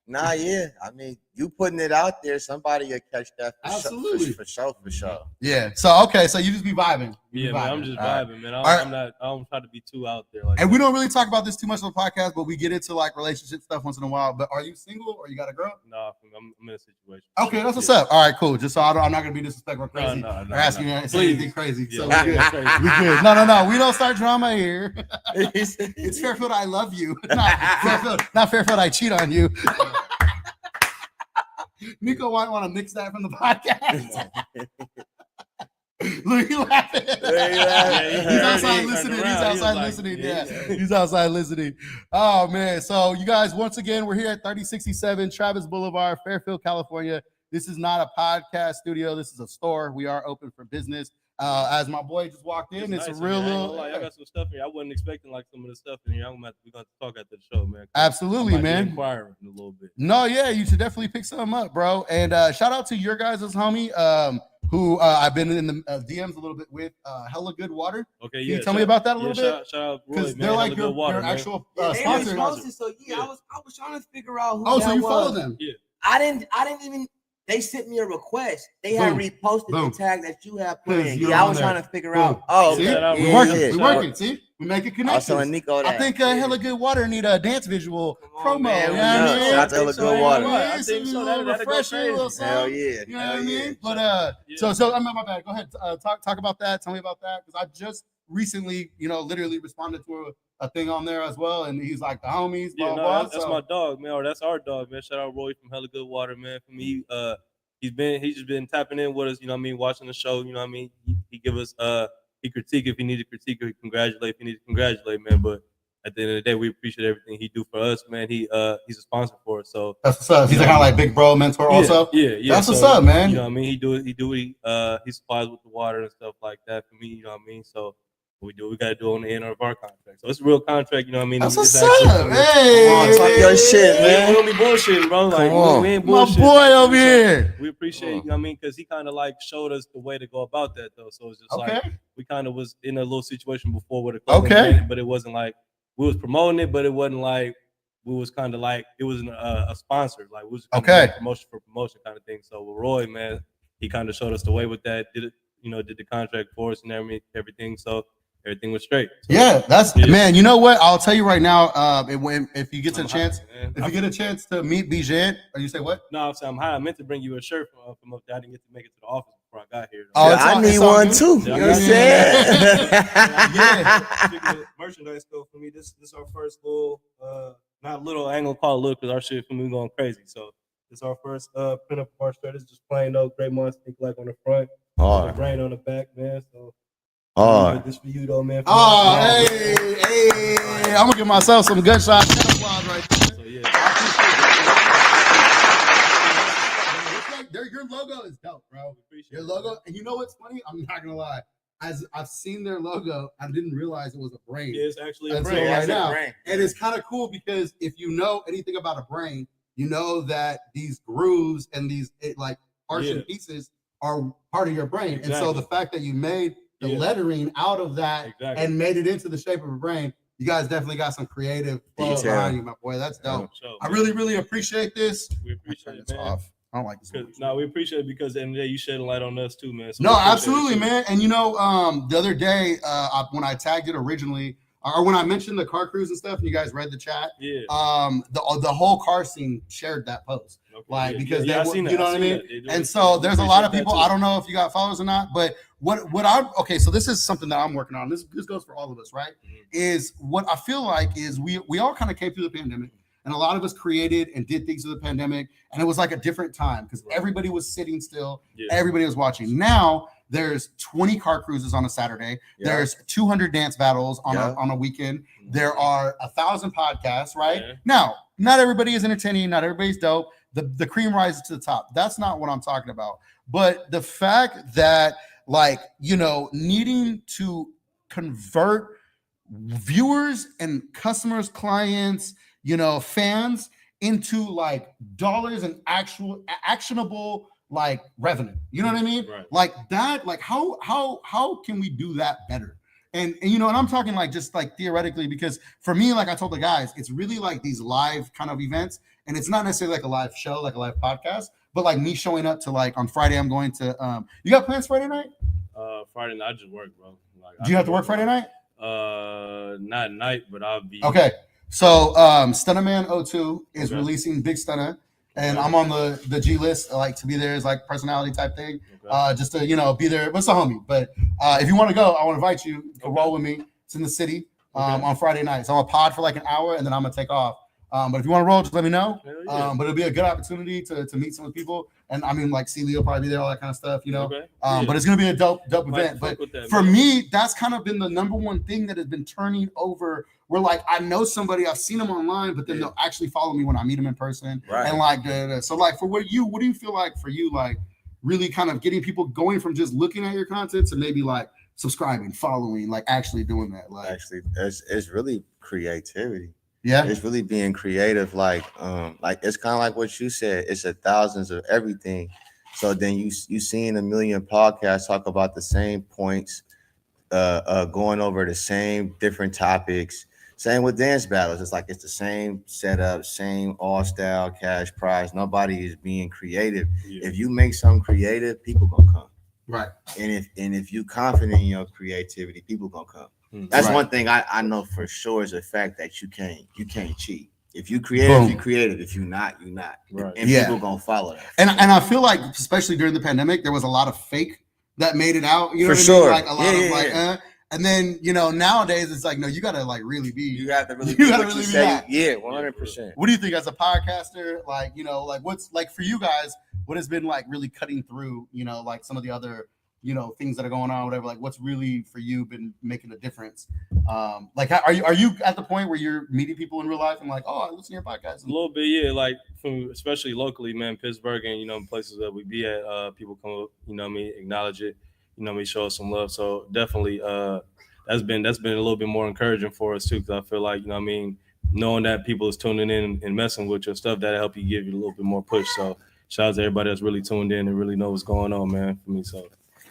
Nah, yeah. I mean, you putting it out there, somebody will catch that for Absolutely. for sure. yeah. So okay, so you just be vibing. You Yeah, be man, I'm just All right. vibing, man. All right. I'm not. I don't try to be too out there. Like, And we don't really talk about this too much on the podcast, but we get into like relationship stuff once in a while. But are you single or you got a girl? nah, I'm in a situation. Okay, that's what's Yeah. up. All right, cool. Just so I'm not gonna be disrespectful or No, crazy no, or asking you to say Please. anything crazy. Yeah, So yeah, we good. crazy. We good. No. We don't start drama here. It's It's Fairfield, I love you. Not Fairfield, I cheat on you. Nico might want to mix that from the podcast. Look, he laughing. Yeah, He's heard outside it. listening. Turned He's around. He was outside like, listening. yeah. Yeah, he's outside listening. Oh man. So you guys, once again, we're here at 3067 Travis Boulevard, Fairfield, California. This is not a podcast studio. This is a store. We are open for business. As my boy just walked in, it's nice a real in here. I ain't little. gonna lie, I got some stuff here. I wasn't expecting like some of the stuff in here. We're gonna have to talk after the show, man. Absolutely, I might be man. inquiring a little bit. No, yeah, you should definitely pick some up, bro. And shout out to your guys' homie, who I've been in the DMs a little bit with, Hella Good Water. Okay, Can yeah. you tell me about that a little bit? Shout out Roy, Because man. they're like Hella Good water, your man. actual Yeah, they sponsor. reposted, so yeah, Yeah. I was trying to figure out who Oh, that so you was. follow them? I didn't even. They sent me a request. They had Boom. reposted Boom. the tag that you have put in. you're Yeah, I on was there. trying to figure Boom. out. Oh, See, shout out we Roy. working. Yeah, We shout working. See, we make it I was telling connections. Nico I that. think Hella Good Water need a dance visual Come on, promo. man. You know what Yeah, I mean? shout out to Hella Good Water. I think so. A little That'll go refresher, a little crazy. something. Hell yeah. You know what I Hell mean? yeah. But Yeah. so I'm my bad. Go ahead. Talk about that. Tell me about that because I just recently, literally responded to a thing on there as well, and he's like the homies. Blah Yeah, no, blah. that's so, my dog, man. Or that's our dog, man. Shout out Roy from Hella Good Water, man. For me, he's just been tapping in with us, you know what I mean, watching the show, you know what I mean. He give us he critique if he need to critique or he congratulate if he need to congratulate, man. But at the end of the day, we appreciate everything he do for us, man. He's a sponsor for us. So that's what's up. He's kind of like big bro mentor also. Yeah. That's what's So, up, man. You know what I mean? He supplies with the water and stuff like that for me, you know what I mean? So we gotta do it on the end of our contract. So it's a real contract, you know what I mean? That's It's what's actually up. something- Hey, Come on, talk your shit, We man. don't be bullshitting, bro. Like Come on. we ain't my bullshit. boy over here. We appreciate, you know what I mean, because he kind of like showed us the way to go about that though. So it's just Okay. like we kind of was in a little situation before with a clothing Okay. brand, but it wasn't like we was promoting it, but it wasn't like we was kind of like it was a sponsor, like we was kinda Okay. doing promotion for promotion kind of thing. So with Roy, man, he kind of showed us the way with that. Did it, did the contract for us and everything. So everything was straight. So, Yeah, that's Yeah. man. You know what? I'll tell you right now. If you get a I'm chance, high, man. if you get a chance to meet Bijan, or you say what? No, I'm saying I'm high. I meant to bring you a shirt from up there. I didn't get to make it to the office before I got here. Oh, Yeah, it's I all- need it's all one good. too. Yeah, You know I what I'm got saying? merchandise go for me. This our first little not little, I ain't gonna call it little because our shit for me going crazy. So this our first print up our shirt. It's just plain old Great Monster Think Alike on the front, the Hard, brain on the back, man. So hard. this for you though, man. Oh, hey, I'm gonna give myself some gunshots and applause right there. So yeah. Your logo is dope, bro. Appreciate Your it, logo, man. and you know what's funny? I'm not gonna lie. As I've seen their logo, I didn't realize it was a brain. Yeah, it's actually a Until brain. right that's a now. brain. And it's kind of cool because if you know anything about a brain, you know that these grooves and these like arch and Yeah. pieces are part of your brain. And so Exactly. the fact that you made the Yeah. lettering out of that Exactly. and made it into the shape of a brain, you guys definitely got some creative flow Detail. behind you, my boy. That's dope. So, I man, really, really appreciate this. we appreciate it, It's man. off. I don't like this. No, we appreciate it because at the end of the day, you shed a light on us too, man. So No, we appreciate it, absolutely, too. man. And you know, the other day, when I tagged it originally, or when I mentioned the car cruise and stuff, and you guys read the chat, Yeah. the whole car scene shared that post, Okay, like yeah, because yeah, I they, seen you that, know I what I seen mean. that. They do And it. so We there's a lot of appreciate that people. too. I don't know if you got followers or not, but what I okay. So this is something that I'm working on. This goes for all of us, right? Mhm. Is what I feel like is we all kind of came through the pandemic. And a lot of us created and did things through the pandemic, and it was like a different time because Right. everybody was sitting still, Yeah. everybody was watching. Now there's 20 car cruises on a Saturday. Yeah. There's 200 dance battles on Yeah. on a weekend. There are 1,000 podcasts, right? Yeah. Now, not everybody is entertaining, not everybody's dope. The cream rises to the top. That's not what I'm talking about. But the fact that, like, needing to convert viewers and customers, clients, fans into like dollars and actual actionable like revenue. You know what I mean? Right. Like that, like how can we do that better? And and I'm talking like just like theoretically, because for me, like I told the guys, it's really like these live kind of events, and it's not necessarily like a live show, like a live podcast, but like me showing up to like on Friday, I'm going to you got plans Friday night? Friday night, I just work, bro. Like, Do you have to work Friday night? Not at night, but I'll be Okay. So Stunnerman 02 is Okay. releasing Big Stunner, and Okay. I'm on the G list, like to be there is like personality type thing. Okay. Just to be there. What's the homie? But if you want to go, I want to invite you to Okay. roll with me. It's in the city Okay. on Friday night. So I'm a pod for like an hour, and then I'm gonna take off. But if you want to roll, just let me know. Hell yeah. But it'll be a good opportunity to meet some of the people, and I mean like Celia will probably be there, all that kind of stuff, Okay. Yeah. But it's gonna be a dope Might event. fuck But with that, for man. me, that's kind of been the number one thing that has been turning over. Where like I know somebody, I've seen them online, but then Yeah. they'll actually follow me when I meet them in person. Right. And like so like what do you feel like for you, like really kind of getting people going from just looking at your content to maybe like subscribing, following, like actually doing that? Like Actually, it's really creativity. yeah. It's really being creative. Like it's kind of like what you said. It's a thousands of everything. So then you seeing a million podcasts talk about the same points, going over the same different topics. Same with dance battles. It's like it's the same setup, same all style cash prize. Nobody is being creative. Yeah. If you make something creative, people gonna come. Right. And if you confident in your creativity, people gonna come. Mhm. That's Right. one thing I know for sure is the fact that you can't cheat. If you creative, Boom. you creative. If you not, you not. Right. And Yeah. people gonna follow that. And I feel like especially during the pandemic, there was a lot of fake that made it out. You know For what sure. I mean? Like a lot Yeah, of yeah, like yeah. and then nowadays it's like no, you gotta like really be. You got to really You do gotta what really you be say. that. Yeah, 100%. What do you think as a podcaster? Like, like what's like for you guys, what has been like really cutting through, like some of the other, things that are going on, whatever, like what's really for you been making a difference? Like are you at the point where you're meeting people in real life and like, oh, I listen to your podcast? A little bit, yeah. Like from especially locally, man, Pittsburgh and places that we be at, people come up, acknowledge it, show us some love. So definitely, that's been a little bit more encouraging for us too, because I feel like knowing that people is tuning in and messing with your stuff, that'll help you give you a little bit more push. So shout out to everybody that's really tuned in and really know what's going on, man. For me, so.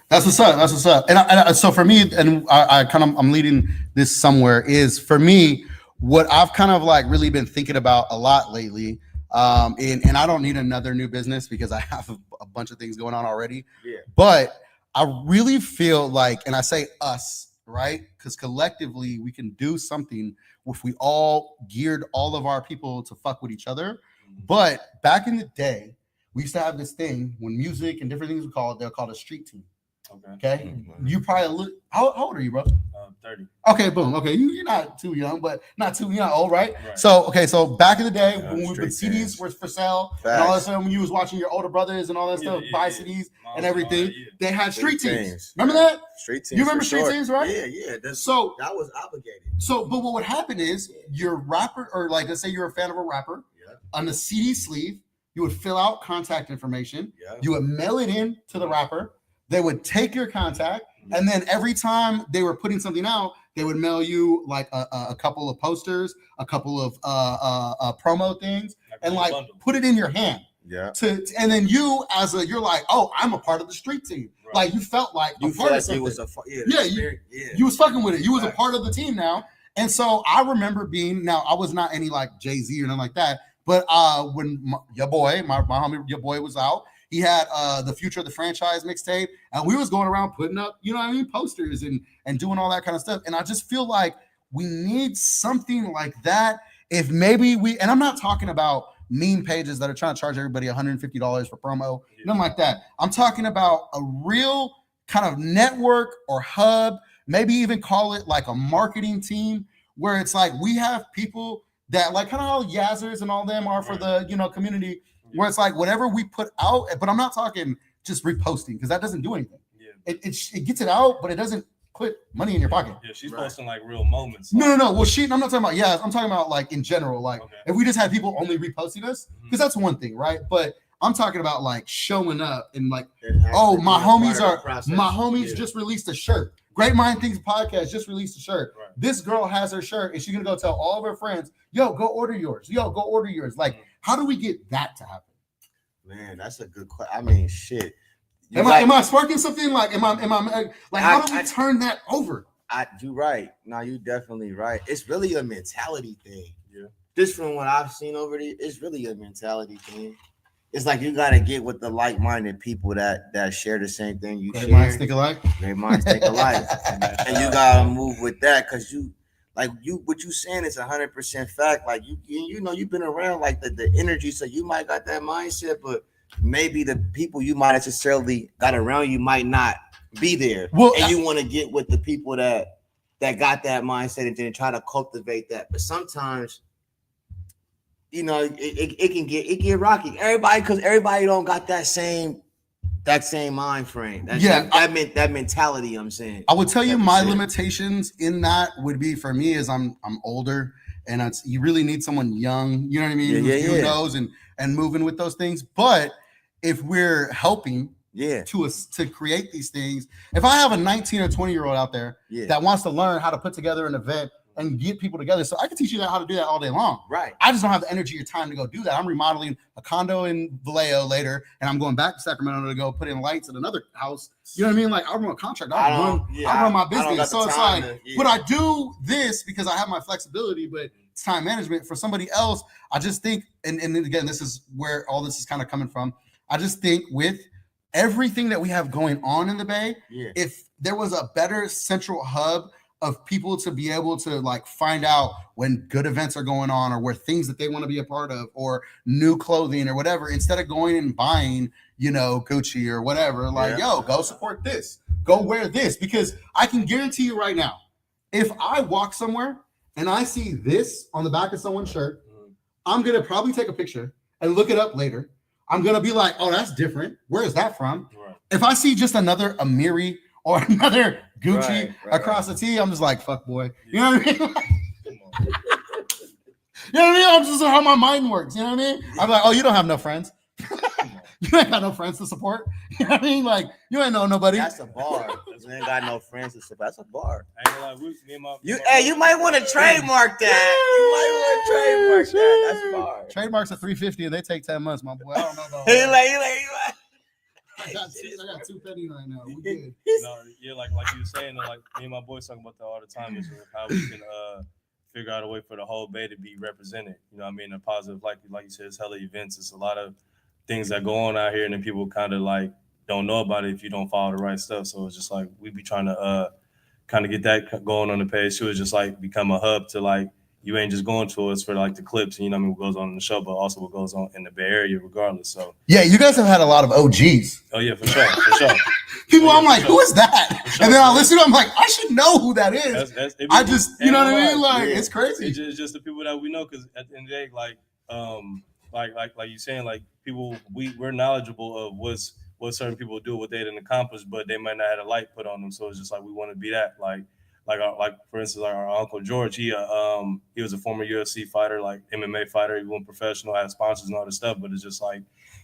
That's what's up. That's what's up. And so for me, and I'm leading this somewhere, is for me, what I've kind of like really been thinking about a lot lately. And I don't need another new business because I have a bunch of things going on already. Yeah. But I really feel like, and I say us, right? Because collectively we can do something if we all geared all of our people to fuck with each other. But back in the day, we used to have this thing when music and different things they're called a street team. Okay. You probably look, how old are you, bro? 30. Okay, boom. Okay, you're not too young, but not too old, right? So, okay, so back in the day when the CDs were for sale and all that stuff, when you was watching your older brothers and all that stuff, buy CDs and everything, they had street teams. Remember that? Street teams. You remember street teams, right? Yeah. So that was obligated. So, but what would happen is your rapper, or like let's say you're a fan of a rapper, on the CD sleeve, you would fill out contact information. You would mail it in to the rapper. They would take your contact, and then every time they were putting something out, they would mail you like a couple of posters, a couple of promo things, and like put it in your hand. And then you're like, oh, I'm a part of the street team. Right. Like you felt like you part of you was you was fucking with it. You was a part of the team now. And so I remember I was not any like Jay-Z or nothing like that, but when your boy, my homie, your boy was out. He had the Future of the Franchise mixtape, and we was going around putting up, posters and doing all that kind of stuff. And I just feel like we need something like that. If maybe and I'm not talking about meme pages that are trying to charge everybody $150 for promo, nothing like that. I'm talking about a real kind of network or hub, maybe even call it like a marketing team, where it's like we have people that like kind of how Yazzers and all them are for the community. Where it's like whatever we put out, but I'm not talking just reposting because that doesn't do anything. It gets it out, but it doesn't put money in your pocket. Yeah, she's posting like real moments. No. Well, I'm not talking about I'm talking about like in general. Like if we just had people only reposting us, because that's one thing, right? But I'm talking about like showing up and like, oh, my homies just released a shirt. Great Mind Things podcast just released a shirt. Right. This girl has her shirt, and she's gonna go tell all of her friends, "Yo, go order yours. Yo, go order yours." Like, how do we get that to happen? Man, that's a good question. I mean, shit. Am I sparking something? Like, am I like? How do we turn that over? You're right. No, you definitely right. It's really a mentality thing. Yeah. Just from what I've seen over there, it's really a mentality thing. It's like you gotta get with the like-minded people that share the same thing you share. Great minds think alike. Great minds think alike, and you gotta move with that because what you saying is 100% fact. Like you've been around like the energy, so you might got that mindset, but maybe the people you might necessarily got around you might not be there. Well, and you want to get with the people that got that mindset and then try to cultivate that. But sometimes, it can get rocky. Everybody don't got that same mind frame. That mentality. I'm saying. I would tell you my limitations in that would be for me is I'm older, and you really need someone young. You know what I mean? Who knows and moving with those things. But if we're helping, to create these things, if I have a 19 or 20-year-old out there that wants to learn how to put together an event and get people together, so I can teach you how to do that all day long. Right. I just don't have the energy or time to go do that. I'm remodeling a condo in Vallejo later, and I'm going back to Sacramento to go put in lights at another house. You know what I mean? Like I run a contract. I run my business. So it's like, but I do this because I have my flexibility, but it's time management. For somebody else, I just think, and again, this is where all this is kind of coming from. I just think with everything that we have going on in the Bay, if there was a better central hub of people to be able to like find out when good events are going on or where things that they want to be a part of or new clothing or whatever, instead of going and buying, Gucci or whatever, go support this, go wear this, because I can guarantee you right now, if I walk somewhere and I see this on the back of someone's shirt, I'm going to probably take a picture and look it up later. I'm going to be like, oh, that's different. Where is that from? Right. If I see just another Amiri or another Gucci across the T, I'm just like, fuck boy. You know what I mean? You know what I mean? I'm just how my mind works. You know what I mean? I'm like, oh, you don't have no friends. You ain't got no friends to support. You know what I mean? Like, you ain't know nobody. That's a bar. You ain't got no friends to support. That's a bar. You might want to trademark that. That's a bar. Trademarks are $350 and they take 10 months, my boy. I don't know about that. I got two pennies right now. We good. Like you were saying, like me and my boys talk about that all the time, is how we can figure out a way for the whole Bay to be represented. You know what I mean? A positive, like you said, it's hella events. It's a lot of things that go on out here, and then people kind of like don't know about it if you don't follow the right stuff. So it's just like we be trying to kind of get that going on the page too. It's just like become a hub to like you ain't just going to us for like the clips, and, you know what I mean, what goes on in the show, but also what goes on in the Bay Area regardless. So Yeah, you guys have had a lot of OGs. oh yeah, for sure. People, Yeah, I'm like, for who sure. is that? For sure. And then I listen to it, I'm like, I should know who that is. It be- I just, you know what I mean? Like, Yeah. it's crazy. It's just the people that we know, because at the end of the day, like you saying, like people we're knowledgeable of what certain people do, what they didn't accomplish, but they might not have a light put on them. So it's just like we want to be that. Like for instance, like our Uncle George, he was a former UFC fighter, like MMA fighter. He went professional, had sponsors and all this stuff, but it's just like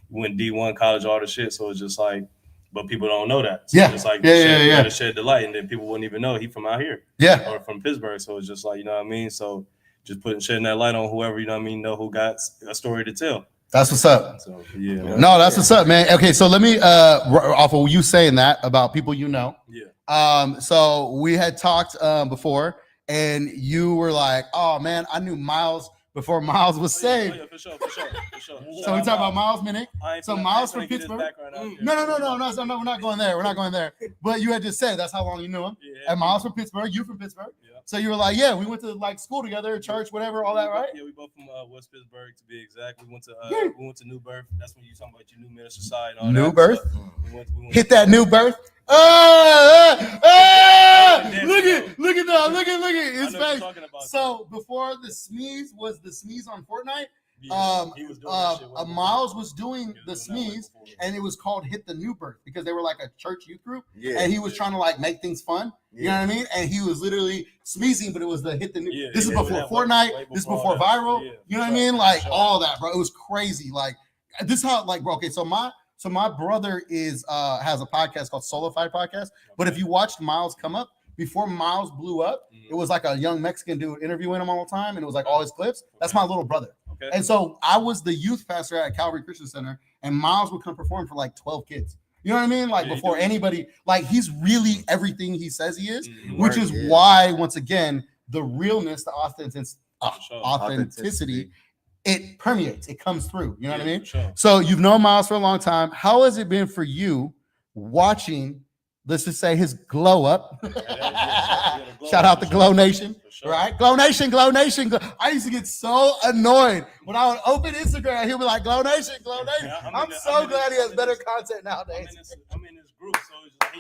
he went D1 college, all this shit. So it's just like, but people don't know that. So Yeah. it's like Yeah. gotta shed the light, and then people wouldn't even know he from out here Yeah. or from Pittsburgh. So it's just like, you know what I mean? So just shedding that light on whoever, you know what I mean, know who got a story to tell. That's what's up. So yeah, man. No, that's what's up, man. Okay, so let me off of you saying that about people you know. Yeah. So we had talked before, and you were like, "Oh man, I knew Miles before Miles was saved." Oh, yeah, for sure. So we talk about Miles Minnick. So Miles from Pittsburgh. No, we're not going there. We're not going there. But you had just said that's how long you knew him. Yeah. And Miles from Pittsburgh. You from Pittsburgh. Yeah. So you were like, yeah, we went to like school together, church, whatever, all that, right? Yeah, we both from West Pittsburgh, to be exact. We went Yeah. to New Birth. That's when you talking about your New Minister side and all New that. Birth? So we went Hit that New Birth. Look at that. Look at his face. So before the Smeeze was the Smeeze on Fortnite, Miles was doing the Smeeze, and it was called Hit the New Birth because they were like a church youth group, and he was trying to like make things fun. You know what I mean? And he was literally smeezing, but it was the Hit the New. Yeah, this is yeah, before that Fortnite. way This is before before that. viral. Yeah, you know what I for mean? sure, Like for sure. all that, bro. It was crazy. Like this how like bro. Okay, so my brother is has a podcast called Solofied Podcast. But if you watched Miles come up before Miles blew up, it was like a young Mexican dude interviewing him all the time, and it was like all his clips. That's my little brother. Okay. And so I was the youth pastor at Calvary Christian Center, and Miles would come perform for like 12 kids. You know what I mean? Like Yeah, he before do. anybody, like he's really everything he says he is, Mhm. which is Yeah. why, once again, the realness, the For sure. authenticity, it permeates, it comes through. You know what I mean? For sure. So you've known Miles for a long time. How has it been for you watching, let's just say, his glow up? Shout out to Glow Nation. For sure. Right? Glow Nation, Glow Nation. I used to get so annoyed when I would open Instagram. He'll be like, Glow Nation, Glow Nation. Yeah, I'm so glad he has better content I'm nowadays. in this group, so it's just,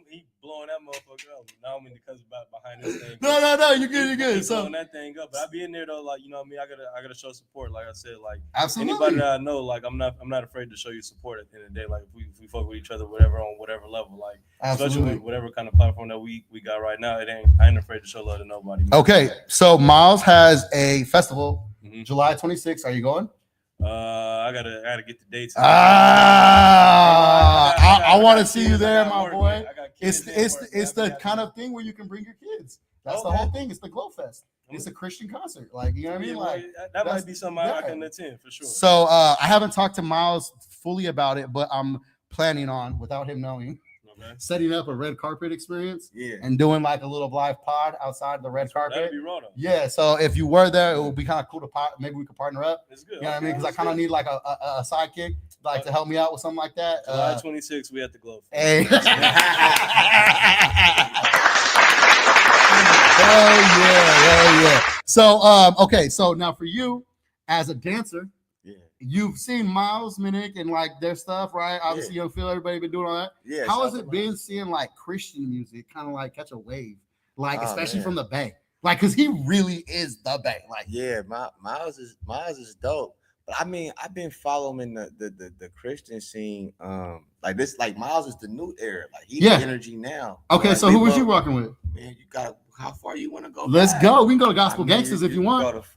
he blowing that motherfucker up. Now I'm in because behind this thing. No, you're good. He's So blowing that thing up, but I be in there though, like, you know what I mean. I gotta show support. Like I said, like absolutely. anybody that I know, like I'm not afraid to show you support at the end of the day. Like if we fuck with each other, whatever on whatever level, like especially Absolutely. with whatever kind of platform that we got right now, I ain't afraid to show love to nobody. man. Okay, so Miles has a festival, Mhm. July 26th. Are you going? I gotta get the dates. I want to see you kids, I there, got my work, boy. man. I got It's kids and work. it's I the got- kind of thing where you can bring your kids. That's the Okay. whole thing. It's the Glow Fest. It's a Christian concert. Like, you know what I mean? Yeah, Like, that that's- might be something I yeah. can attend for sure. so I haven't talked to Miles fully about it, but I'm planning on, without him knowing, Okay. setting up a red carpet experience Yeah. and doing like a little live pod outside the red That'd carpet. be raw though. Yeah. So if you were there, it would be kind of cool to maybe we could partner up. It's good. You know what I mean? Because I kind of need like a sidekick, like to help me out with something like that. July 26th, we at the Glow. Hey. Hell yeah. So okay, so now for you as a dancer, Yeah. you've seen Miles Minnick and like their stuff, right? Obviously, Young Phil, everybody been doing all that. Yeah. How has shout it out to been seeing like Christian music kind of like catch a wave, like Oh, especially man. from the Bay, like because he really is the Bay, like Yeah, Miles is dope. But I mean, I've been following the Christian scene. Like this, like Miles is the new era. Like he's Yeah. the energy now. Okay, Like, so we who was both- you rocking with? Man, you got how far you want to go? Let's back? go. We can go to Gospel I mean, Gangsters if you want. go to,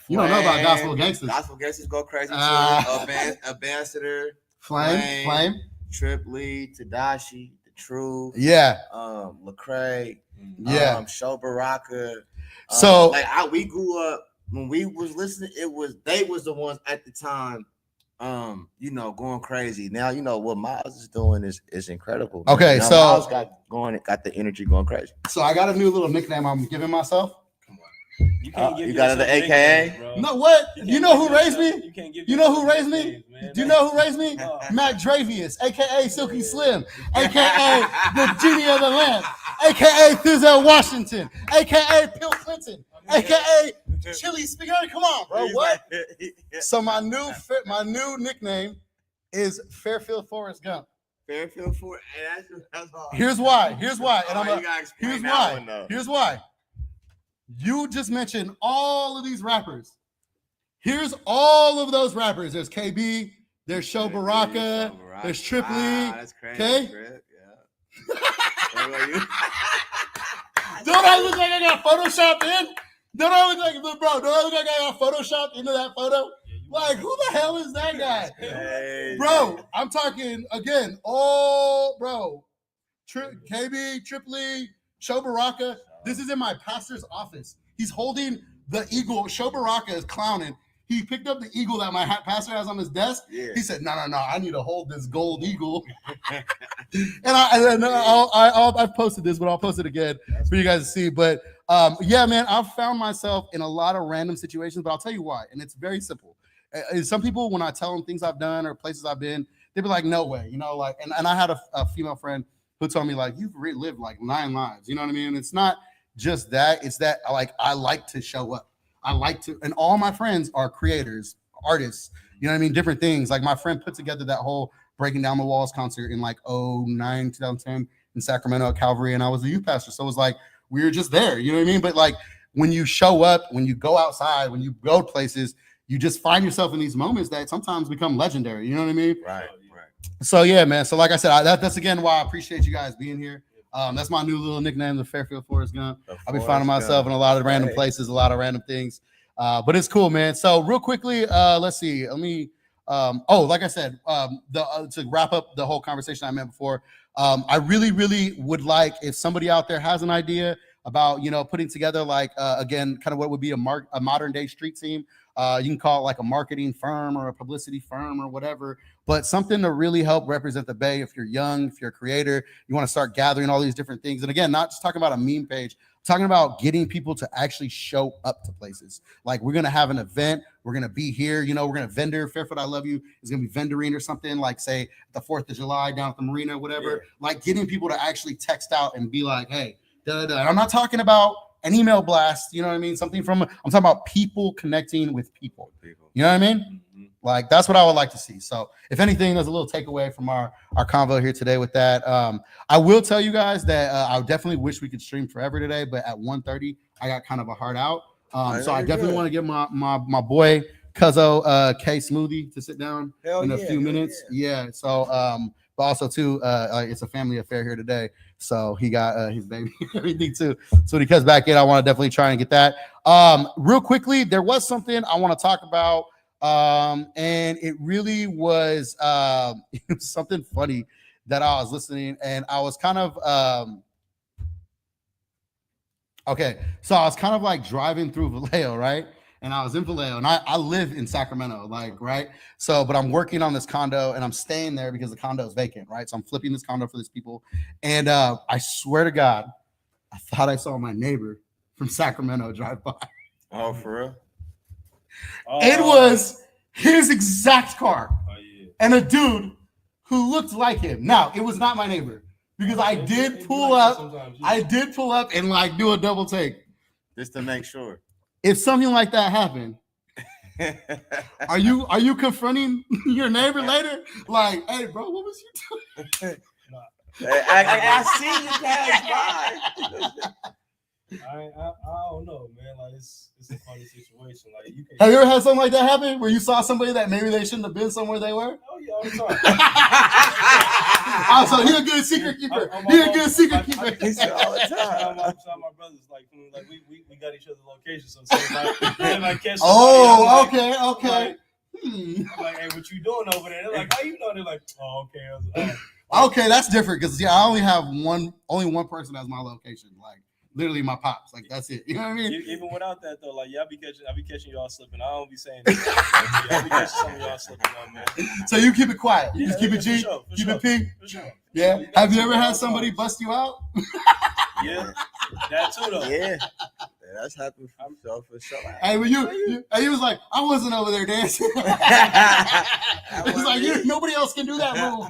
You don't know about Flame. Gospel Gangsters. Gospel Gangsters go crazy too. Ah. Ambassador, Flame. Trip Lee, Tadashi, The Truth, Yeah. Lecrae, Yeah. Show Baraka. So- like we grew up when we was listening, they was the ones at the time, going crazy. Now what Miles is doing is incredible. man. Okay, Now, so- Miles got the energy going crazy. So I got a new little nickname I'm giving myself. You can't give You got yourself another AKA? nicknames, bro. No, what? You know who can't raised give yourself- me? You can't give You know who yourself raised me? nicknames, man. Do you know who raised me? Oh. Mac Dravius, aka Silky Slim, aka the Genie of the Lamp, aka Denzel Washington, aka Bill Clinton, aka Chili Speaker. Come on, bro. What? So my new nickname is Fairfield Forrest Gump. Fairfield Ford. Hey, that's all. Here's why. Here's why. And Oh, I'm you a, gotta explain here's that why. one, though. Here's why. You just mentioned all of these rappers. Here's all of those rappers. There's KB. There's Sho Baraka. There's Triple E. That's crazy. Okay? Trip, yeah. What about you? Don't I look like I got photoshopped in? Don't I look like, bro? Don't I look like I got photoshopped into that photo? Like, who the hell is that guy? Hey, Bro, I'm talking again. Oh, bro. KB, Triple E, Sho Baraka. This is in my pastor's office. He's holding the eagle. Sho Baraka is clowning. He picked up the eagle that my pastor has on his desk. Yeah. He said, "No, I need to hold this gold eagle." I've posted this, but I'll post it again for you guys to see. But yeah, man, I've found myself in a lot of random situations, but I'll tell you why. And it's very simple. Some people, when I tell them things I've done or places I've been, they be like, "No way," you know, like. And I had a female friend who told me, like, "You've lived like 9 lives," you know what I mean? It's not just that; it's that like I like to show up. I like to, and all my friends are creators, artists, you know what I mean? Different things. Like my friend put together that whole Breaking Down the Walls concert in like 2010 in Sacramento at Calvary, and I was the youth pastor. So it was like we were just there, you know what I mean? But like when you show up, when you go outside, when you go places, you just find yourself in these moments that sometimes become legendary, you know what I mean? Right. So yeah, man. So like I said, that's again why I appreciate you guys being here. That's my new little nickname, the Fairfield Forrest Gump. I'll be finding myself in a lot of random places, a lot of random things. But it's cool, man. So real quickly, let's see. Let me like I said, to wrap up the whole conversation I meant before, I really, really would like if somebody out there has an idea about, you know, putting together like again, kind of what would be a modern day street team. You can call it like a marketing firm or a publicity firm or whatever, but something to really help represent the Bay. If you're young, if you're a creator, you want to start gathering all these different things. And again, not just talking about a meme page, talking about getting people to actually show up to places. Like we're going to have an event. We're going to be here. You know, we're going to vendor. Fairfield I Love You is going to be vendoring or something like, say, the 4th of July down at the marina, whatever. Yeah. Like getting people to actually text out and be like, hey, da, da, da. I'm not talking about an email blast, you know what I mean? Something from, I'm talking about people connecting with people. You know what I mean? Mm-hmm. Like, that's what I would like to see. So if anything, there's a little takeaway from our convo here today with that. I will tell you guys that I definitely wish we could stream forever today, but at 1:30, I got kind of a hard out. So I definitely want to get my boy, Cuzzo K Smoothie to sit down in a few minutes. Yeah. So, but also too, it's a family affair here today. So he got his baby, everything too. So when he comes back in, I want to definitely try and get that. Real quickly, there was something I want to talk about. And it really was something funny that I was listening, and I was kind of okay. So I was kind of like driving through Vallejo, right? And I was in Vallejo, and I live in Sacramento, like, right? So, but I'm working on this condo, and I'm staying there because the condo is vacant, right? So I'm flipping this condo for these people. And I swear to God, I thought I saw my neighbor from Sacramento drive by. Oh, for real? It was his exact car. Oh, yeah. And a dude who looked like him. Now, it was not my neighbor because I did pull up and like do a double take. Just to make sure. If something like that happened, are you confronting your neighbor later? Like, hey, bro, what was you doing? I see you pass by. I don't know, man. Like it's a funny situation. Like you can. Have you ever had something like that happen where you saw somebody that maybe they shouldn't have been somewhere they were? Oh yeah, all the time. Oh, so he a good secret keeper. He a good secret keeper. He said all the time. My brothers like we got each other's locations. So I catch. Oh, okay. I'm like, hey, what you doing over there? They're like, how you know? They're like, oh, okay. Okay, that's different because I only have only one person as my location. Like literally my pops. Like that's it. You know what I mean? Even without that though, like I be catching y'all slipping. I don't be saying that. I be catching some of y'all slipping up, man. So you keep it quiet. You just keep it G, for keep sure. it P. For sure. Yeah. Have you ever had somebody bust you out? Yeah. That too though. Yeah. that's happened for sure. Hey, when he was like, I wasn't over there dancing. He's like, nobody else can do that move.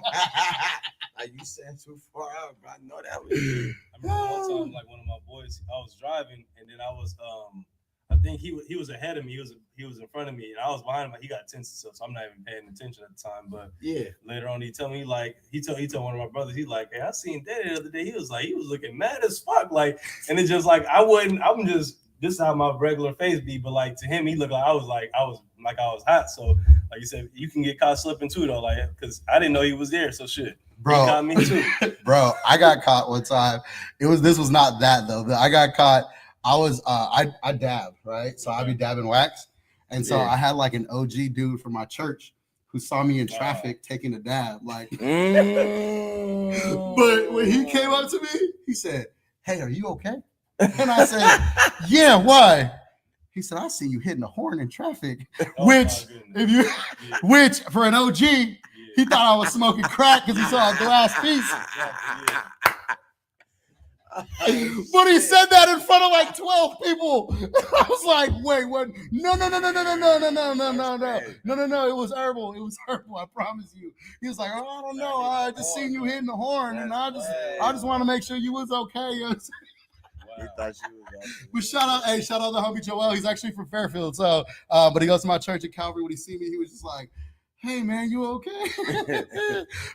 Like, you said too far out, bro. I know that was. I remember one time, like one of my boys, I was driving, and then I was, I think he was ahead of me. He was in front of me, and I was behind him. He got tense and stuff, so I'm not even paying attention at the time. But Yeah. later on, he told me he told one of my brothers, he's like, hey, I seen Daddy the other day. He was looking mad as fuck, like, and it's just like this is how my regular face be, but like to him, he looked like I was hot. So like you said, you can get caught slipping too though, like because I didn't know he was there. So shit. Bro, he caught me too. Bro, I got caught one time. This was not that though. I got caught. I was I dab, right? So I be dabbing wax. And so I had like an OG dude from my church who saw me in traffic taking a dab. Like but when he came up to me, he said, hey, are you okay? And I said, yeah, why? He said, I see you hitting the horn in traffic. Which for an OG, he thought I was smoking crack because he saw a glass piece. But he said that in front of like 12 people. I was like, wait, what? No. It was herbal. I promise you. He was like, oh, I don't know. I just seen you hitting the horn, and I just want to make sure you was okay. He thought she was awesome. But shout out to homie Joel. He's actually from Fairfield. So, but he goes to my church at Calvary. When he see me, he was just like, hey man, you okay?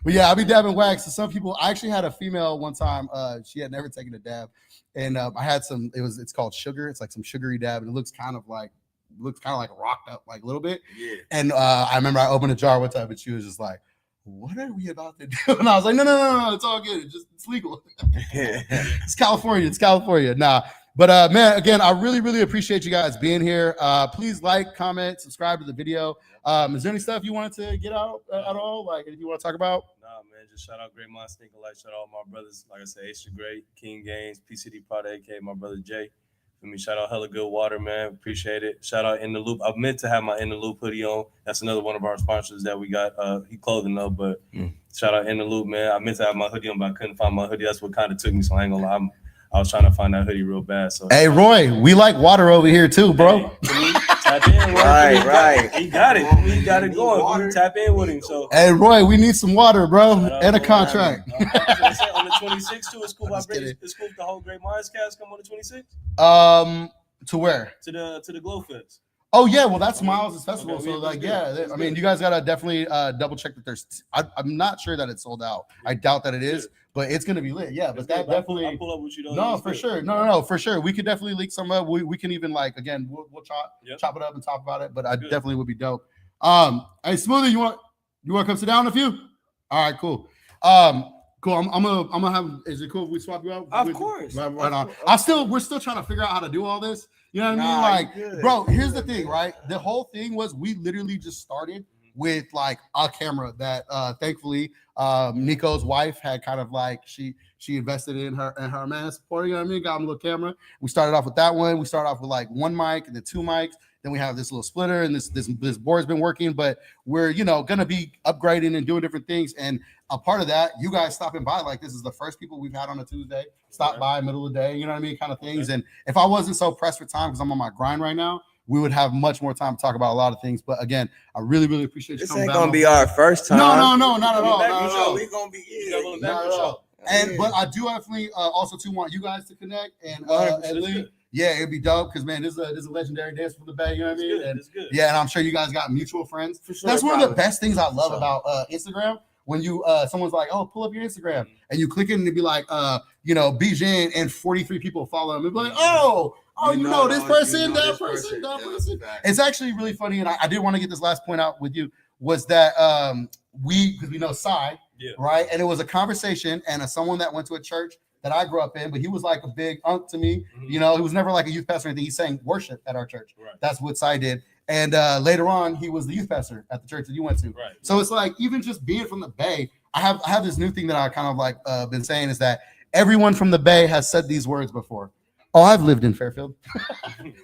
But yeah, I'll be dabbing wax. So some people, I actually had a female one time. She had never taken a dab, and I had some. It's called sugar. It's like some sugary dab, and it looks kind of like rocked up, like a little bit. Yeah. And I remember I opened a jar one time, and she was just like, what are we about to do? And I was like, no, it's all good. It's legal. It's California. Nah. But man, again, I really, really appreciate you guys being here. Please like, comment, subscribe to the video. Is there any stuff you wanted to get out at all? Like, anything you want to talk about? Nah, man, just shout out Great Minds Think Alike. Shout out all my brothers. Like I said, Ace Great, King Gaines, PCD Product, aka my brother Jay. For me, shout out Hella Good Water, man. Appreciate it. Shout out In the Loop. I meant to have my In the Loop hoodie on. That's another one of our sponsors that we got. He clothing though, but shout out In the Loop, man. I meant to have my hoodie on, but I couldn't find my hoodie. That's what kind of took me. So I ain't gonna lie. I was trying to find that hoodie real bad. So hey, Roy, we like water over here too, bro. Hey, tap in, right. He got it. He got it going. Tap in with him. So hey, Roy, we need some water, bro, and a contract. On the 26th too. It's cool. It's cool. The whole Great Minds cast come on the 26th. To where? To the Glow Fest. Oh yeah, well that's Miles' festival. Okay, So like, good. yeah, I mean, you guys gotta definitely double check that there's. I'm not sure that it's sold out. I doubt that it is, but it's gonna be lit. Yeah, but that definitely. I'll pull up with you. No, for sure. No, for sure. We could definitely leak some up. We can even like again, we'll chop it up and talk about it. But I definitely would be dope. Hey, Smoothie, you want to come sit down with you? All right, cool. Cool. I'm gonna have. Is it cool if we swap you out? Of course. Right on. We're still trying to figure out how to do all this. You know what I mean? Like, bro, here's the thing, right? The whole thing was we literally just started with like a camera that thankfully Nico's wife had kind of like she invested in her man support, you know what I mean? Got him a little camera. We started off with that one. We started off with like one mic and then two mics. Then we have this little splitter and this board's been working, but we're gonna be upgrading and doing different things. And a part of that, you guys stopping by, like this is the first people we've had on a Tuesday, stop by middle of the day, you know what I mean? Kind of things. And if I wasn't so pressed for time because I'm on my grind right now, we would have much more time to talk about a lot of things. But again, I really, really appreciate you this coming ain't back. gonna be our first time. No, not at all. Not at all. We gonna be Not at all. But I do definitely also too want you guys to connect and Lee. Yeah, it'd be dope because man, this is a legendary dance from the Bay. You know what I mean? And, yeah, and I'm sure you guys got mutual friends. For sure, that's one of the best things I love about Instagram. When you someone's like, oh, pull up your Instagram, and you click it and it'd be like, Bijan and 43 people follow him. It'd be like, oh, this person, that person. It's actually really funny, and I did want to get this last point out with you was that because we know Sai, right? And it was a conversation and someone that went to a church that I grew up in, but he was like a big unk to me. Mm-hmm. He was never like a youth pastor or anything. He sang worship at our church. Right. That's what Sai did. And later on, he was the youth pastor at the church that you went to. Right. So it's like, even just being from the Bay, I have this new thing that I kind of like been saying is that everyone from the Bay has said these words before. Oh, I've lived in Fairfield.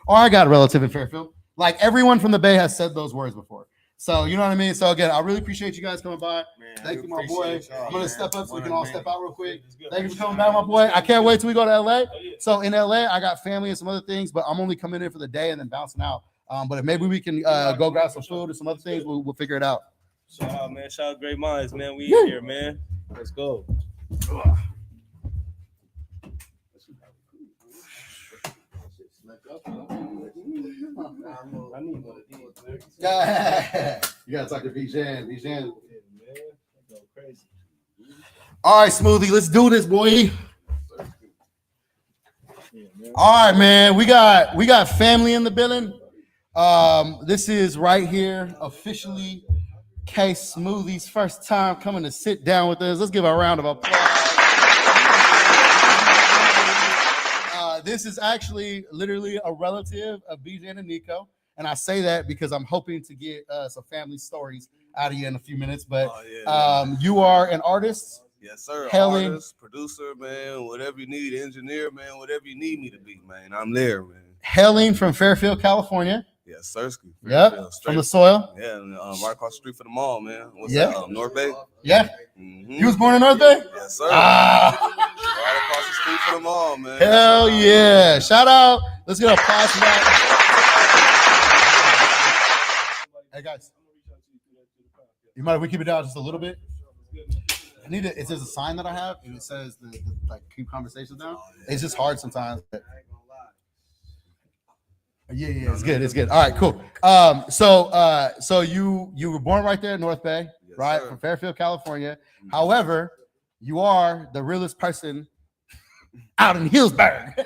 Or I got a relative in Fairfield. Like everyone from the Bay has said those words before. So, you know what I mean? So, again, I really appreciate you guys coming by. Man, thank you, my boy. I'm going to step up so we can all step out real quick. Thank you for coming back, my boy. I can't wait till we go to LA. So in LA, I got family and some other things, but I'm only coming in for the day and then bouncing out. But if maybe we can go grab some food or some other things, we'll figure it out. Shout out, man. Shout out Great Minds, man. We Yeah. in here, man. Let's go. I need one of these, man. Yeah. You gotta talk to Bijan. Bijan. Man, go crazy. All right, Smoothie, let's do this, boy. Yeah, man. All right, man. We got family in the building. This is right here, officially K Smoothie's first time coming to sit down with us. Let's give a round of applause. This is actually literally a relative of BJ and Nico. And I say that because I'm hoping to get some family stories out of you in a few minutes. But you are an artist. Yes, sir. Hailing- Artist, producer, man, whatever you need, engineer, man, whatever you need me to be, man. I'm there, man. hailing from Fairfield, California. Yes, Sirski. Yep, from the soil. Yeah, right across the street from the mall, man. What's Yeah. that? North Bay? Yeah. Mhm. You was born in North Bay? Yes, sir. Ah, Right across the street from the mall, man. hell yeah. Shout out. Let's get a applause for that. Hey, guys. You mind if we keep it down just a little bit? I need it. It says a sign that I have, and it says the like keep conversations down. It's just hard sometimes. Yeah, it's good. It's good. All right, cool. So you were born right there in North Bay, Yes, right, sir. from Fairfield, California. However, you are the realest person out in Hillsburg. Oh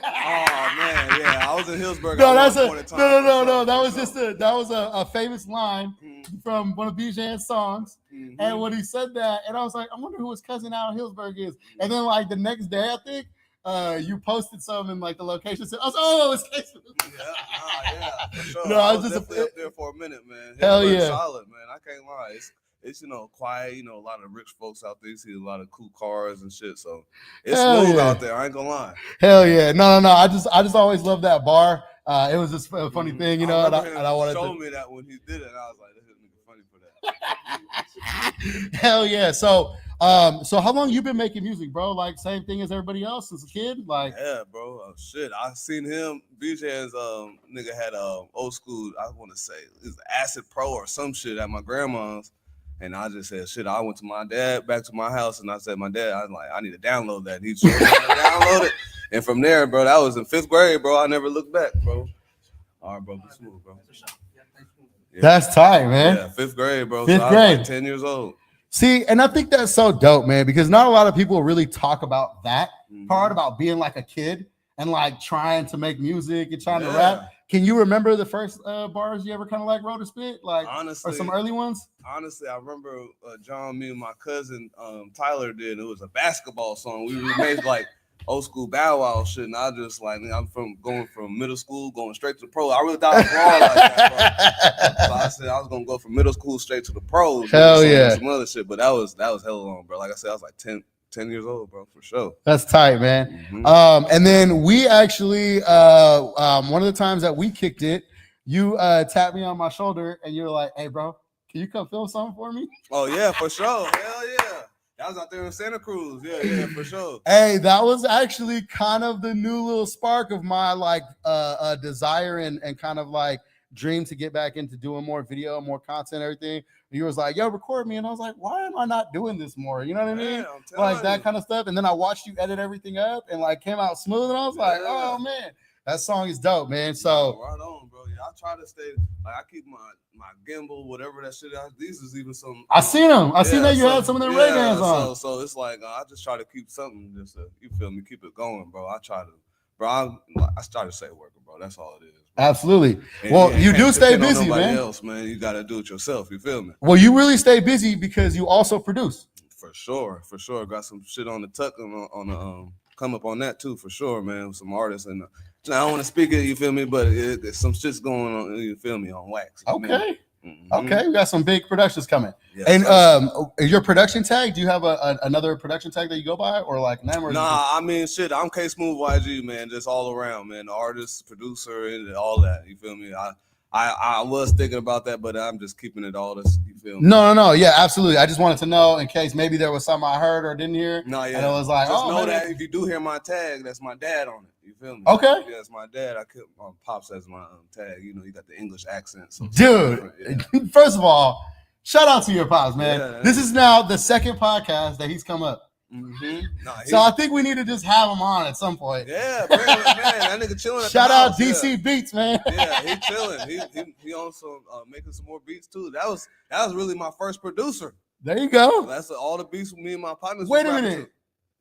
man, yeah, I was in Hillsburg. No, at that's one a point in time, no. for sure, That was for just sure. that was a famous line Mhm, from one of Bijan's songs. mhm. And when he said that, and I was like, I wonder who his cousin out in Hillsburg is. And then like the next day, I think you posted something in like the location. I was like, oh, it's Casey. Yeah, for sure. No, I I was was just definitely up there for a minute, man. Hell Hillsburg's yeah. solid, man. I can't lie. It's quiet. A lot of rich folks out there. You see a lot of cool cars and shit. So it's Hell smooth yeah. out there. I ain't gonna lie. Hell yeah. No. I just always loved that bar. It was just a funny thing, you know, and remember him I wanted showed to. me that when he did it, and I was like, this nigga funny for that. Hell yeah. So how long you been making music, bro? Like same thing as everybody else since a kid? Like Yeah, bro. Shit, I seen him. BJ's nigga had old school. I want to say it's Acid Pro or some shit at my grandma's, and I just said shit. I went to my dad back to my house, and I said, my dad, I was like, I need to download that. And he showed me how to download it, and from there, bro, that was in 5th grade, bro. I never looked back, bro. All right, bro, be smooth, bro. Yeah. that's tight, man. Yeah, 5th grade, bro. 5th so I was grade. like 10 years old. See, and I think that's so dope, man, because not a lot of people really talk about that part about being like a kid and like trying to make music and trying to rap. Can you remember the first bars you ever kind of like wrote or spit, like Honestly, or some early ones? Honestly, I remember John, me and my cousin Tyler did. It was a basketball song. We made like old school Bow Wow shit, and I just like I'm going from middle school, going straight to the pro. I really thought I was wrong like that, bro. So I said I was gonna go from middle school straight to the pros. Hell some, yeah. some other shit, but that was hella long, bro. Like I said, I was like 10 years old, bro, for sure. That's tight, man. Mhm. And then we actually one of the times that we kicked it, you tapped me on my shoulder and you're like, hey bro, can you come film something for me? Oh yeah, for sure. Hell yeah. That was out there in Santa Cruz. Yeah, for sure. Hey, that was actually kind of the new little spark of my like desire and kind of like dream to get back into doing more video, more content, everything. You was like, yo, record me. And I was like, why am I not doing this more? You know what I mean? Man, I'm telling Like that you. kind of stuff. And then I watched you edit everything up and like came out smooth. And I was like, Yeah. oh man, that song is dope, man. So right on, bro. Yeah, I try to stay like I keep my gimbal, whatever that shit. These is even some. I seen them. I seen that you so- had some of them yeah, Ray-Bans on. So it's like I just try to keep something, just to, you feel me, keep it going, bro. I try to, bro. I try to stay working, bro. That's all it is. Bro. Absolutely. And Well, you can't do stay depend on busy, nobody man. Else, man. You got to do it yourself. You feel me? Well, you really stay busy because you also produce. For sure. Got some shit on the tuck on the come up on that too, for sure, man. With some artists and I don't want to speak it, you feel me, but there's some shit's going on, you feel me, on wax. You feel me? Okay. Mhm. Okay. We got some big productions coming. Yes, And sir. your production tag, do you have another production tag that you go by or like them? Or Nah, I mean, shit, I'm K Smooth YG, man, just all around, man. The artist, producer, and all that. You feel me? I was thinking about that, but I'm just keeping it all this. You feel me? No. Yeah, absolutely. I just wanted to know in case maybe there was something I heard or didn't hear. No, yeah. And it was like, just oh, know man. that if you do hear my tag, that's my dad on it. You feel me? Okay. Yeah, it's my dad. I kept my pops as my tag. You know, he got the English accent. So Dude, yeah. first of all, shout out to your pops, man. Yeah. This is now the second podcast that he's come up. So I think we need to just have him on at some point. Yeah, man, that nigga chilling. Shout out DC Beats, man. Yeah, he chilling. He on some making some more beats too. That was really my first producer. There you go. That's all the beats with me and my partners. Wait a was rapping minute.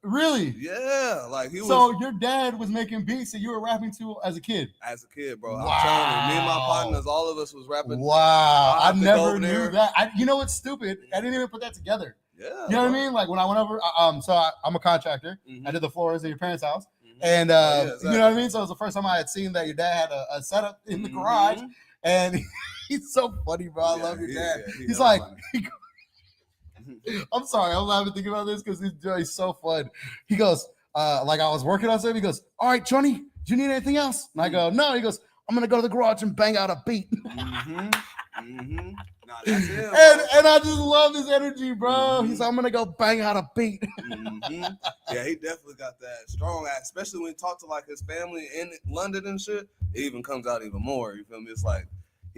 Really? to. Yeah, like he was. So your dad was making beats that you were rapping to as a kid? As a kid, bro. Wow. I'm telling you, me and my partners, all of us was rapping. Wow. I have to go never over knew there. that. You know what's stupid? I didn't even put that together. Yeah. You know what I mean? Like when I went over, I'm a contractor. Mhm. I did the floors in your parents' house. Mhm. And Oh, yeah, exactly. you know what I mean? So it was the first time I had seen that your dad had a setup in the garage. Mhm. And he's so funny, bro. I Yeah, love your he- dad. yeah, he He's hella like, funny. I'm sorry, I'm laughing thinking about this because he's so fun. He goes, like I was working on something. He goes, all right, Johnny, do you need anything else? And I go, no. He goes, I'm gonna go to the garage and bang out a beat. Nah, that's him. And I just love this energy, bro. Mhm. He's like, I'm gonna go bang out a beat. Mhm. Yeah, he definitely got that strong act, especially when he talked to like his family in London and shit. It even comes out even more. You feel me? It's like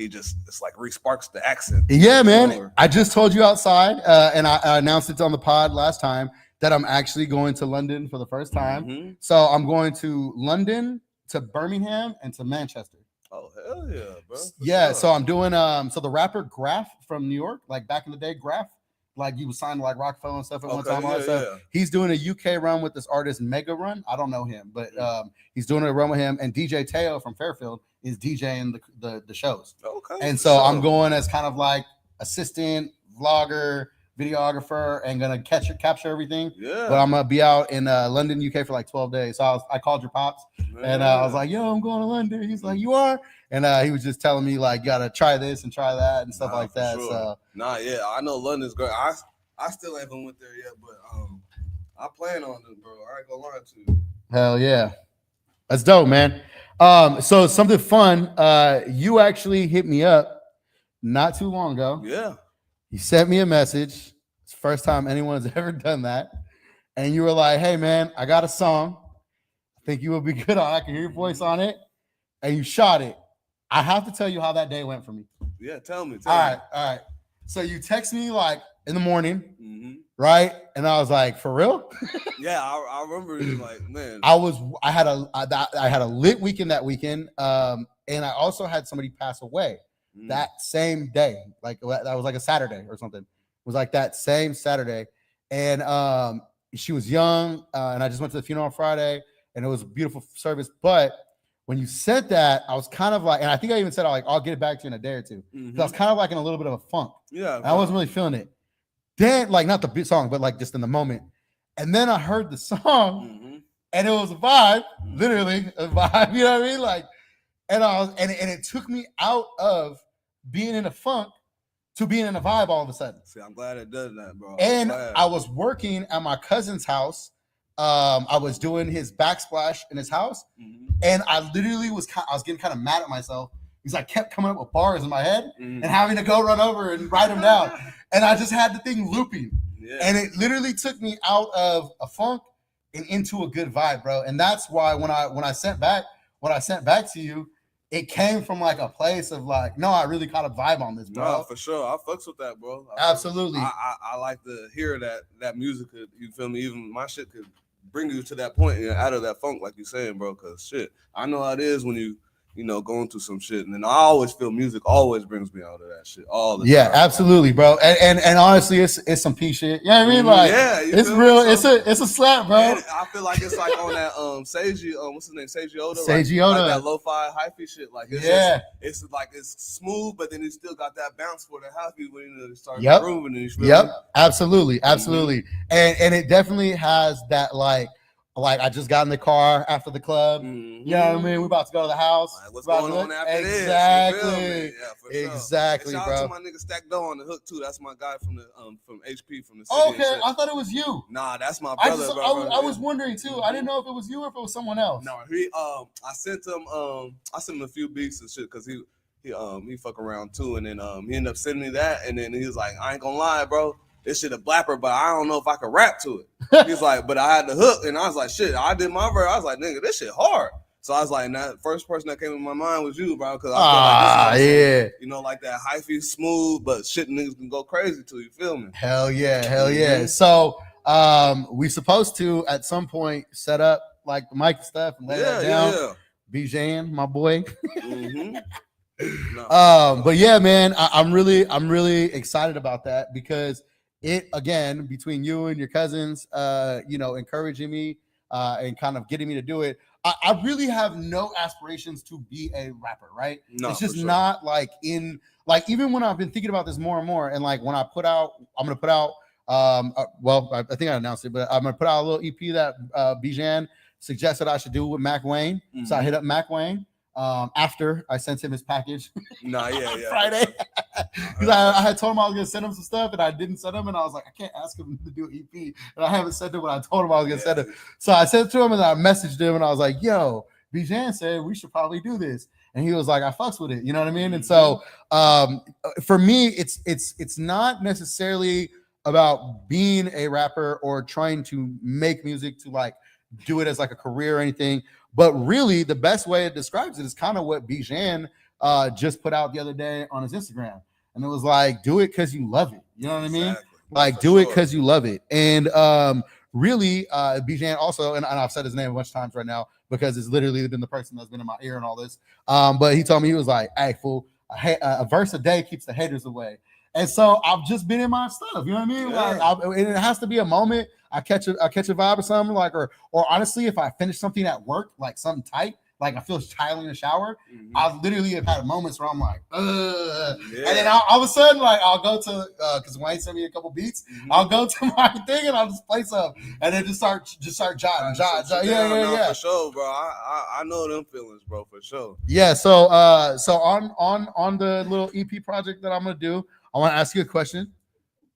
it's like re-sparks the accent. Yeah, man. More. I just told you outside, and I announced it on the pod last time that I'm actually going to London for the first time. Mhm. So I'm going to London, to Birmingham, and to Manchester. Oh hell yeah, bro. For Yeah, sure. so I'm doing so the rapper Graf from New York, like back in the day, Graf, like he was signed to like Rockefeller and stuff at one Okay, time. all that yeah, stuff. yeah. He's doing a UK run with this artist Mega Run. I don't know him, but he's doing a run with him. And DJ Teo from Fairfield is DJing the shows. Okay. And for so sure. I'm going as kind of like assistant, vlogger, videographer, and gonna capture everything. Yeah. But I'm gonna be out in London, UK for like 12 days. So I called your pops and I was like, yo, I'm going to London. He's like, you are? And he was just telling me like, gotta try this and try that and stuff Nah, like for that. sure. So Nah, yeah, I know London's great. I still haven't went there yet, but I plan on it, bro. I ain't gonna lie to you. hell yeah, that's dope, man. So something fun. You actually hit me up not too long ago. Yeah. You sent me a message. It's the first time anyone's ever done that. And you were like, hey, man, I got a song. I think you would be good on it. I can hear your voice on it. And you shot it. I have to tell you how that day went for me. Yeah, tell me. All right. So you text me like in the morning, Mm-hmm. right? And I was like, for real? Yeah, I remember it was like, man. I had a lit weekend that weekend. And I also had somebody pass away that same day. Like that was like a Saturday or something. It was like that same Saturday. And she was young. And I just went to the funeral on Friday, and it was a beautiful service. But when you said that, I was kind of like, and I think I even said, I'll get it back to you in a day or two. Mhm. I was kind of like in a little bit of a funk. Yeah, And I wasn't really feeling it. Then, like, not the beat song, but like just in the moment. And then I heard the song, Mhm. and it was a vibe, literally a vibe. You know what I mean? Like, and I was, and it took me out of being in a funk to being in a vibe all of a sudden. See, I'm glad it does that, bro. I'm And glad. I was working at my cousin's house. I was doing his backsplash in his house, Mhm. and I literally I was getting kind of mad at myself because I kept coming up with bars in my head Mhm. and having to go run over and write them down. And I just had the thing looping. Yeah. And it literally took me out of a funk and into a good vibe, bro. And that's why when I sent back to you, it came from like a place of like, no, I really caught a vibe on this, bro. No, for sure. I fucks with that, bro. I- Absolutely. I like to hear that music could, you feel me? Even my shit could bring you to that point, out of that funk, like you saying, bro. Cause shit, I know how it is when you going through some shit, and then I always feel music always brings me out of that shit all the Yeah, time. absolutely, bro. And honestly, it's some P shit. You know what I mean? Like, yeah, you it's feel me? real. So- It's a slap, bro. And I feel like it's like on that Seiji, what's his name, Seiji Oda, Seiji like Oda. that lo-fi hyphy shit. Like it's Yeah. it's like it's smooth, but then you still got that bounce for the hyphy when you start Yep. grooving and you feel Yep, me? absolutely. And it definitely has that like I just got in the car after the club. Mhm. You know what I mean? We about to go to the house. Like, what's About going to on look- after this? You feel Exactly. me? Yeah, for sure. Exactly, And shout bro. out to my nigga Stack Doe on the hook too. That's my guy from the from HP from the city. and Okay, shit. I thought it was you. Nah, that's my I brother. just bro, I was wondering too. I didn't know if it was you or if it was someone else. No, he I sent him a few beats and shit because he fuck around too, and then he ended up sending me that, and then he was like, I ain't gonna lie, bro, this shit a blapper, but I don't know if I can rap to it. He's like, but I had the hook, and I was like, shit, I did my verse. I was like, nigga, this shit hard. So I was like, that first person that came in my mind was you, bro, because I feel like this is yeah. like that hyphy smooth, but shit niggas can go crazy to. You feel me? Hell yeah. So we supposed to at some point set up like the mic and stuff and lay that down. Bijan, my boy. But yeah, man, I'm really excited about that because it again between you and your cousins, encouraging me and kind of getting me to do it. I really have no aspirations to be a rapper, right? No, it's just for sure. not like even when I've been thinking about this more and more, and like when I'm gonna put out I think I announced it, but I'm gonna put out a little EP that Bijan suggested I should do with Mac Wayne. So I hit up Mac Wayne after I sent him his package Friday. Because I had told him I was gonna send him some stuff and I didn't send him, and I was like, I can't ask him to do an EP, and I haven't sent him what I told him I was gonna send him. So I sent it to him and I messaged him and I was like, yo, Bijan said we should probably do this, and he was like, I fucks with it, you know what I mean? And so for me, it's not necessarily about being a rapper or trying to make music to like do it as like a career or anything, but really the best way it describes it is kind of what Bijan just put out the other day on his Instagram, and it was like, do it because you love it, you know what I mean? Like, do it because you love it. And really Bijan also, and I've said his name a bunch of times right now because it's literally been the person that's been in my ear and all this, but he told me, he was like, hey fool, a verse a day keeps the haters away. And so I've just been in my stuff, you know what I mean? Like, it has to be a moment I catch a vibe or something, like, or honestly, if I finish something at work, like something tight, like I feel child in the shower, I literally have had moments where I'm like, and then all of a sudden, like I'll go to because Wayne sent me a couple beats, I'll go to my thing and I'll just play some, and then just start jotting. Yeah, for sure, bro. I know them feelings, bro, for sure. Yeah, so on the little EP project that I'm gonna do, I want to ask you a question.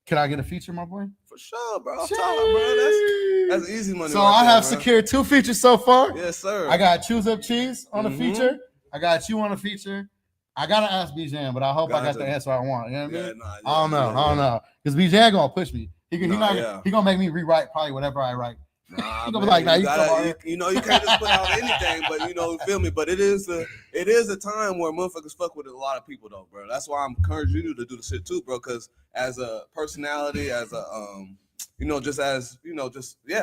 Can I get a feature, my boy? For sure, bro. I'm talking, bro. That's easy money. So I have secured 2 features so far. Yes, sir. I got Choose Up Cheese on a feature. I got you on a feature. I gotta ask Bijan, but I hope I got the answer I want. You know what I mean? I don't know. Because Bijan gonna push me. He gonna make me rewrite probably whatever I write. Nah, he gonna be like, nah, you can't just put out anything, but you feel me. But it is a time where motherfuckers fuck with a lot of people though, bro. That's why I'm encouraging you to do the shit too, bro. Because as a personality, as a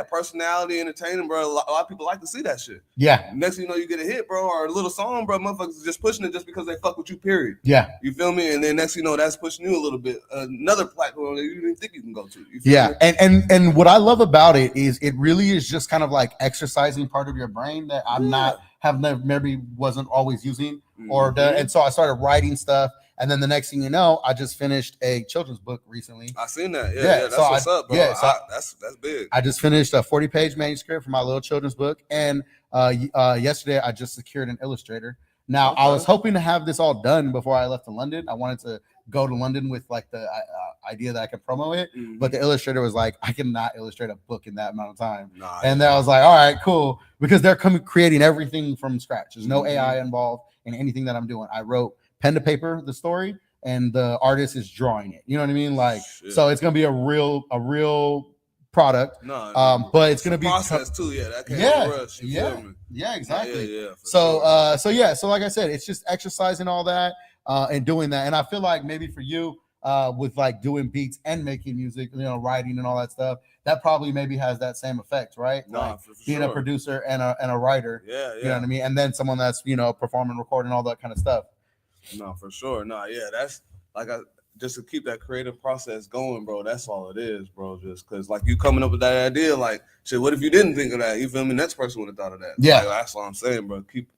personality, entertaining, bro. A lot of people like to see that shit. Yeah. Next thing you know, you get a hit, bro, or a little song, bro. Motherfuckers just pushing it just because they fuck with you, period. Yeah. You feel me? And then next thing you know, that's pushing you a little bit. Another platform that you didn't think you can go to. You feel me? And what I love about it is it really is just kind of like exercising part of your brain that maybe wasn't always using and so I started writing stuff. And then the next thing you know, I just finished a children's book recently. I seen that. Yeah, that's what's up, bro. Yeah, that's big. I just finished a 40-page manuscript for my little children's book. And yesterday, I just secured an illustrator. Now, I was hoping to have this all done before I left to London. I wanted to go to London with like the idea that I could promo it. But the illustrator was like, I cannot illustrate a book in that amount of time. And then I was like, all right, cool. Because they're creating everything from scratch. There's no AI involved in anything that I'm doing. I wrote pen to paper the story, and the artist is drawing it. You know what I mean? Like, so it's gonna be a real product. But it's gonna be process too. Yeah, that can't rush. Yeah, exactly. So like I said, it's just exercising all that and doing that. And I feel like maybe for you, with like doing beats and making music, writing and all that stuff, that probably maybe has that same effect, right? Like being a producer and a writer. Yeah. You know what I mean? And then someone that's performing, recording, all that kind of stuff. No, for sure. No, yeah, that's like just to keep that creative process going, bro. That's all it is, bro. Just because, like, you coming up with that idea, like, shit, what if you didn't think of that? You feel me? Next person would have thought of that. Yeah, like, that's what I'm saying, bro. Keep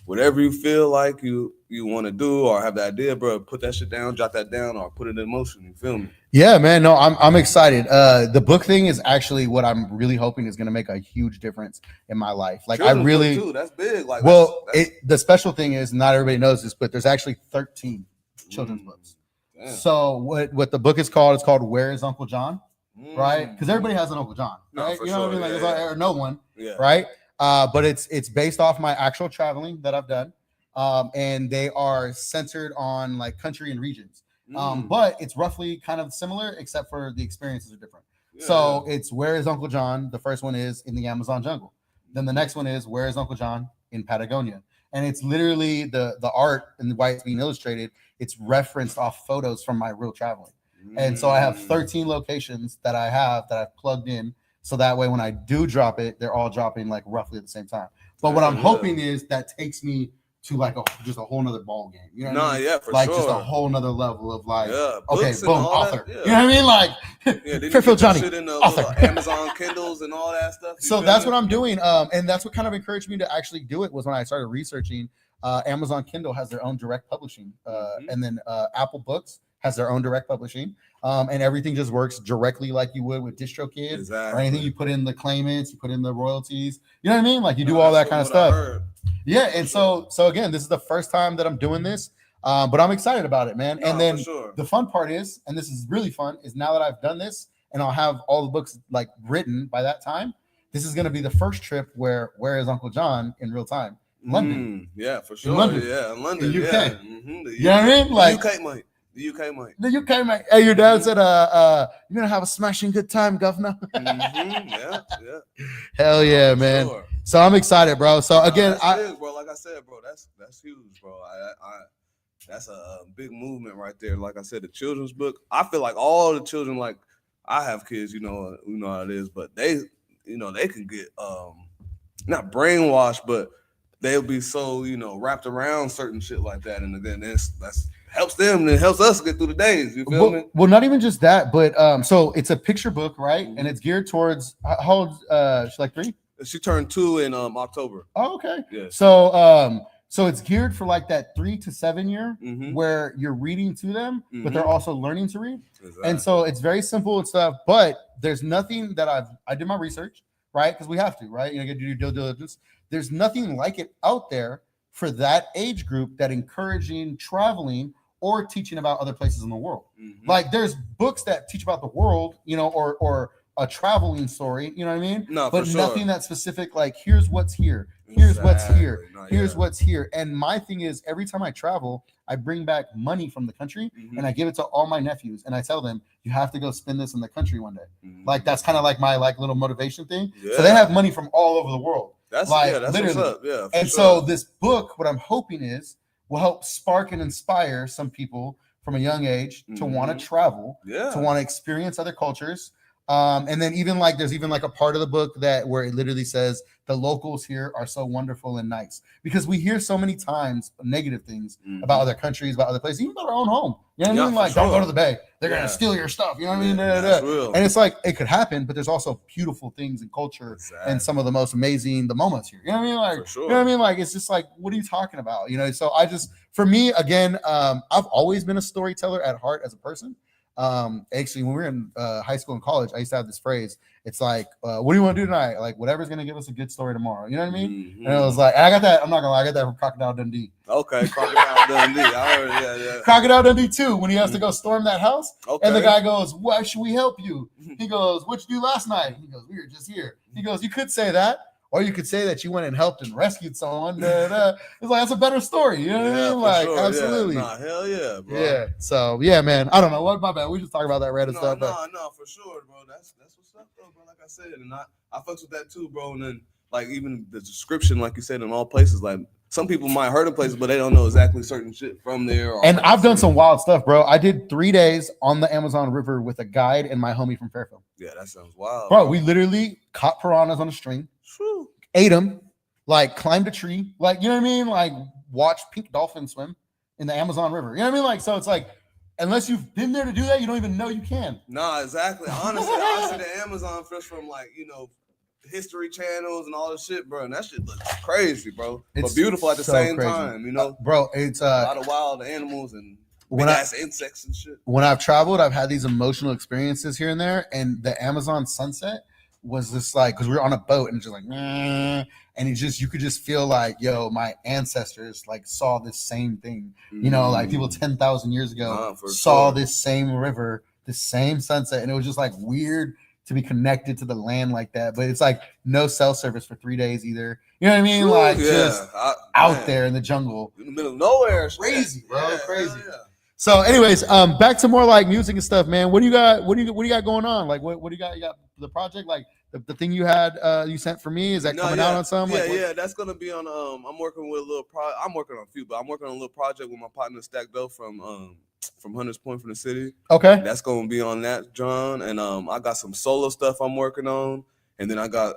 whatever you feel like you want to do or have the idea, bro. Put that shit down, jot that down, or put it in motion. You feel me? Yeah, man. No, I'm excited. The book thing is actually what I'm really hoping is going to make a huge difference in my life. Like, I really, too. That's big. Like, the special thing is, not everybody knows this, but there's actually 13 children's books. Damn. So what the book is called? It's called Where Is Uncle John? Right? Because everybody has an Uncle John, right? You know what I mean? Like, or no one, right? But it's based off my actual traveling that I've done. and they are centered on like country and regions. Mm. But it's roughly kind of similar, except for the experiences are different. Yeah, So yeah. it's Where is Uncle John? The first one is in the Amazon jungle. Then the next one is Where is Uncle John? In Patagonia. And it's literally the art and why it's being illustrated. It's referenced off photos from my real traveling. And so I have Mm. 13 locations that I've plugged in. So that way, when I do drop it, they're all dropping like roughly at the same time. But what Yeah, I'm yeah. hoping is that takes me to like just a whole nother ball game. You know what I Nah, mean? yeah, for Like sure. just a whole nother level of like, yeah, okay, books and boom, all that, author. yeah. You know what I mean? Like Yeah, did you Fairfield get that Johnny, shit in the author. little Amazon Kindles and all that stuff? You So feel that's me? what I'm doing. And that's what kind of encouraged me to actually do it was when I started researching. Amazon Kindle has their own direct publishing, Mhm. and then Apple Books has their own direct publishing, and everything just works directly like you would with DistroKid or Exactly. anything. You put in the claimants, you put in the royalties. You know what I mean? Like you do Nah, all that that's kind of what I stuff. heard. Yeah, and so again, this is the first time that I'm doing this, but I'm excited about it, man. Nah, And then for sure. the fun part is, and this is really fun, is now that I've done this and I'll have all the books like written by that time. This is going to be the first trip where is Uncle John in real time? London. Yeah, for sure. London. Yeah, in London. In UK. Yeah. Mm-hmm. You know what I mean? Like the UK might. The UK might. the UK, mate. Hey, your dad said, you're gonna have a smashing good time, governor. Mm-hmm. Yeah, yeah. Hell yeah, For man. sure. So I'm excited, bro. So again, that's I big, bro. Like I said, bro, that's huge, bro. That's a big movement right there. Like I said, the children's book. I feel like all the children, like I have kids, you know how it is, but they can get not brainwashed, but they'll be so wrapped around certain shit like that, and then that's helps them and it helps us get through the days. You feel me? well, not even just that, but so it's a picture book, right? Mhm. And it's geared towards how old? She's like 3. She turned 2 in October. Oh, okay. Yes. So it's geared for like that 3 to 7 year Mhm. where you're reading to them, but they're Mhm. also learning to read. Exactly. And so it's very simple and stuff, but there's nothing that I did my research, right? Because we have to, right? You know, do your due diligence. There's nothing like it out there for that age group that encouraging traveling or teaching about other places in the world. Mhm. Like there's books that teach about the world, or a traveling story, you know what I mean? No, But for nothing sure. that's specific, like here's what's here, here's what's here, Exactly. No, here's yeah. what's here. And my thing is every time I travel, I bring back money from the country Mhm. and I give it to all my nephews and I tell them, you have to go spend this in the country one day. Mhm. Like that's kind of like my like little motivation thing. Yeah. So they have money from all over the world. That's like, that's literally. what's up. Yeah. for And sure. so this book, what I'm hoping is will help spark and inspire some people from a young age to want Mhm. to travel, yeah. to want to experience other cultures. And then even like there's even like a part of the book that where it literally says the locals here are so wonderful and nice, because we hear so many times negative things Mhm. about other countries, about other places, even about our own home. You know what I Yeah, mean? for Like, don't go sure. to the Bay. They're Yeah. gonna steal your stuff. You know what I mean? Yeah, Da, da, that's da. real. And it's like it could happen, but there's also beautiful things in culture Exactly. and some of the most amazing the moments here. You know what I mean? Like, For sure. you know what I mean? Like, it's just like, what are you talking about? You know, so I just, for me, again, I've always been a storyteller at heart as a person. Actually, when we were in high school and college, I used to have this phrase. It's like, what do you want to do tonight? Like, whatever's gonna give us a good story tomorrow. You know what I mean? Mhm. And it was like, and I got that. I'm not gonna lie, I got that from Crocodile Dundee. Okay, Crocodile Dundee. I heard. Yeah, yeah. Crocodile Dundee 2, when he has to go storm that house, Okay. and the guy goes, "Why should we help you?" He goes, "What'd you do last night?" He goes, "We were just here." He goes, "You could say that, or you could say that you went and helped and rescued someone." Da, da, da. It's like that's a better story. You know what I Yeah, mean? for Like, sure, yeah. absolutely. Nah, hell yeah, bro. Yeah. So yeah, man. I don't know. What my bad. We just talk about that random No, stuff. But no, for sure, bro. That's what's up, though, bro. Like I said, and I fucks with that too, bro. And then like even the description, like you said, in all places, like some people might heard of places, but they don't know exactly certain shit from there. Or and I've done some wild stuff, bro. I did 3 days on the Amazon River with a guide and my homie from Fairfield. Yeah, that sounds wild, Bro, we literally caught piranhas on a string, True. ate them, like climbed a tree, like, you know what I mean? Like watched pink dolphins swim in the Amazon River. You know what I mean? Like, so it's like, unless you've been there to do that, you don't even know you can. Nah, exactly. Honestly, I see the Amazon fish from like History channels and all this shit, bro. And that shit looks crazy, bro. It's but beautiful at the so same crazy. time, you know. Bro, it's A lot of wild animals and when big I- ass insects and shit. when I've traveled, I've had these emotional experiences here and there, and the Amazon sunset was just like, because we were on a boat and it's just like, "Meh," and you could just feel like, yo, my ancestors like saw this same thing, like people 10,000 years ago Nah, for saw sure. this same river, this same sunset, and it was just like weird to be connected to the land like that. But it's like no cell service for 3 days either. You know what I mean? Like just out there in the jungle. in the middle of nowhere. Crazy, bro. Yeah, Crazy. yeah. So, anyways, back to more like music and stuff, man. What do you got? What do you got going on? Like, what do you got? You got the project, like the thing you had you sent for me. Is that coming out on some? Yeah, Like, yeah, that's gonna be on. I'm working with a little I'm working on a few, but I'm working on a little project with my partner Stack Doe from Hunters Point, from the city. Okay. That's gonna be on that, John. And I got some solo stuff I'm working on, and then I got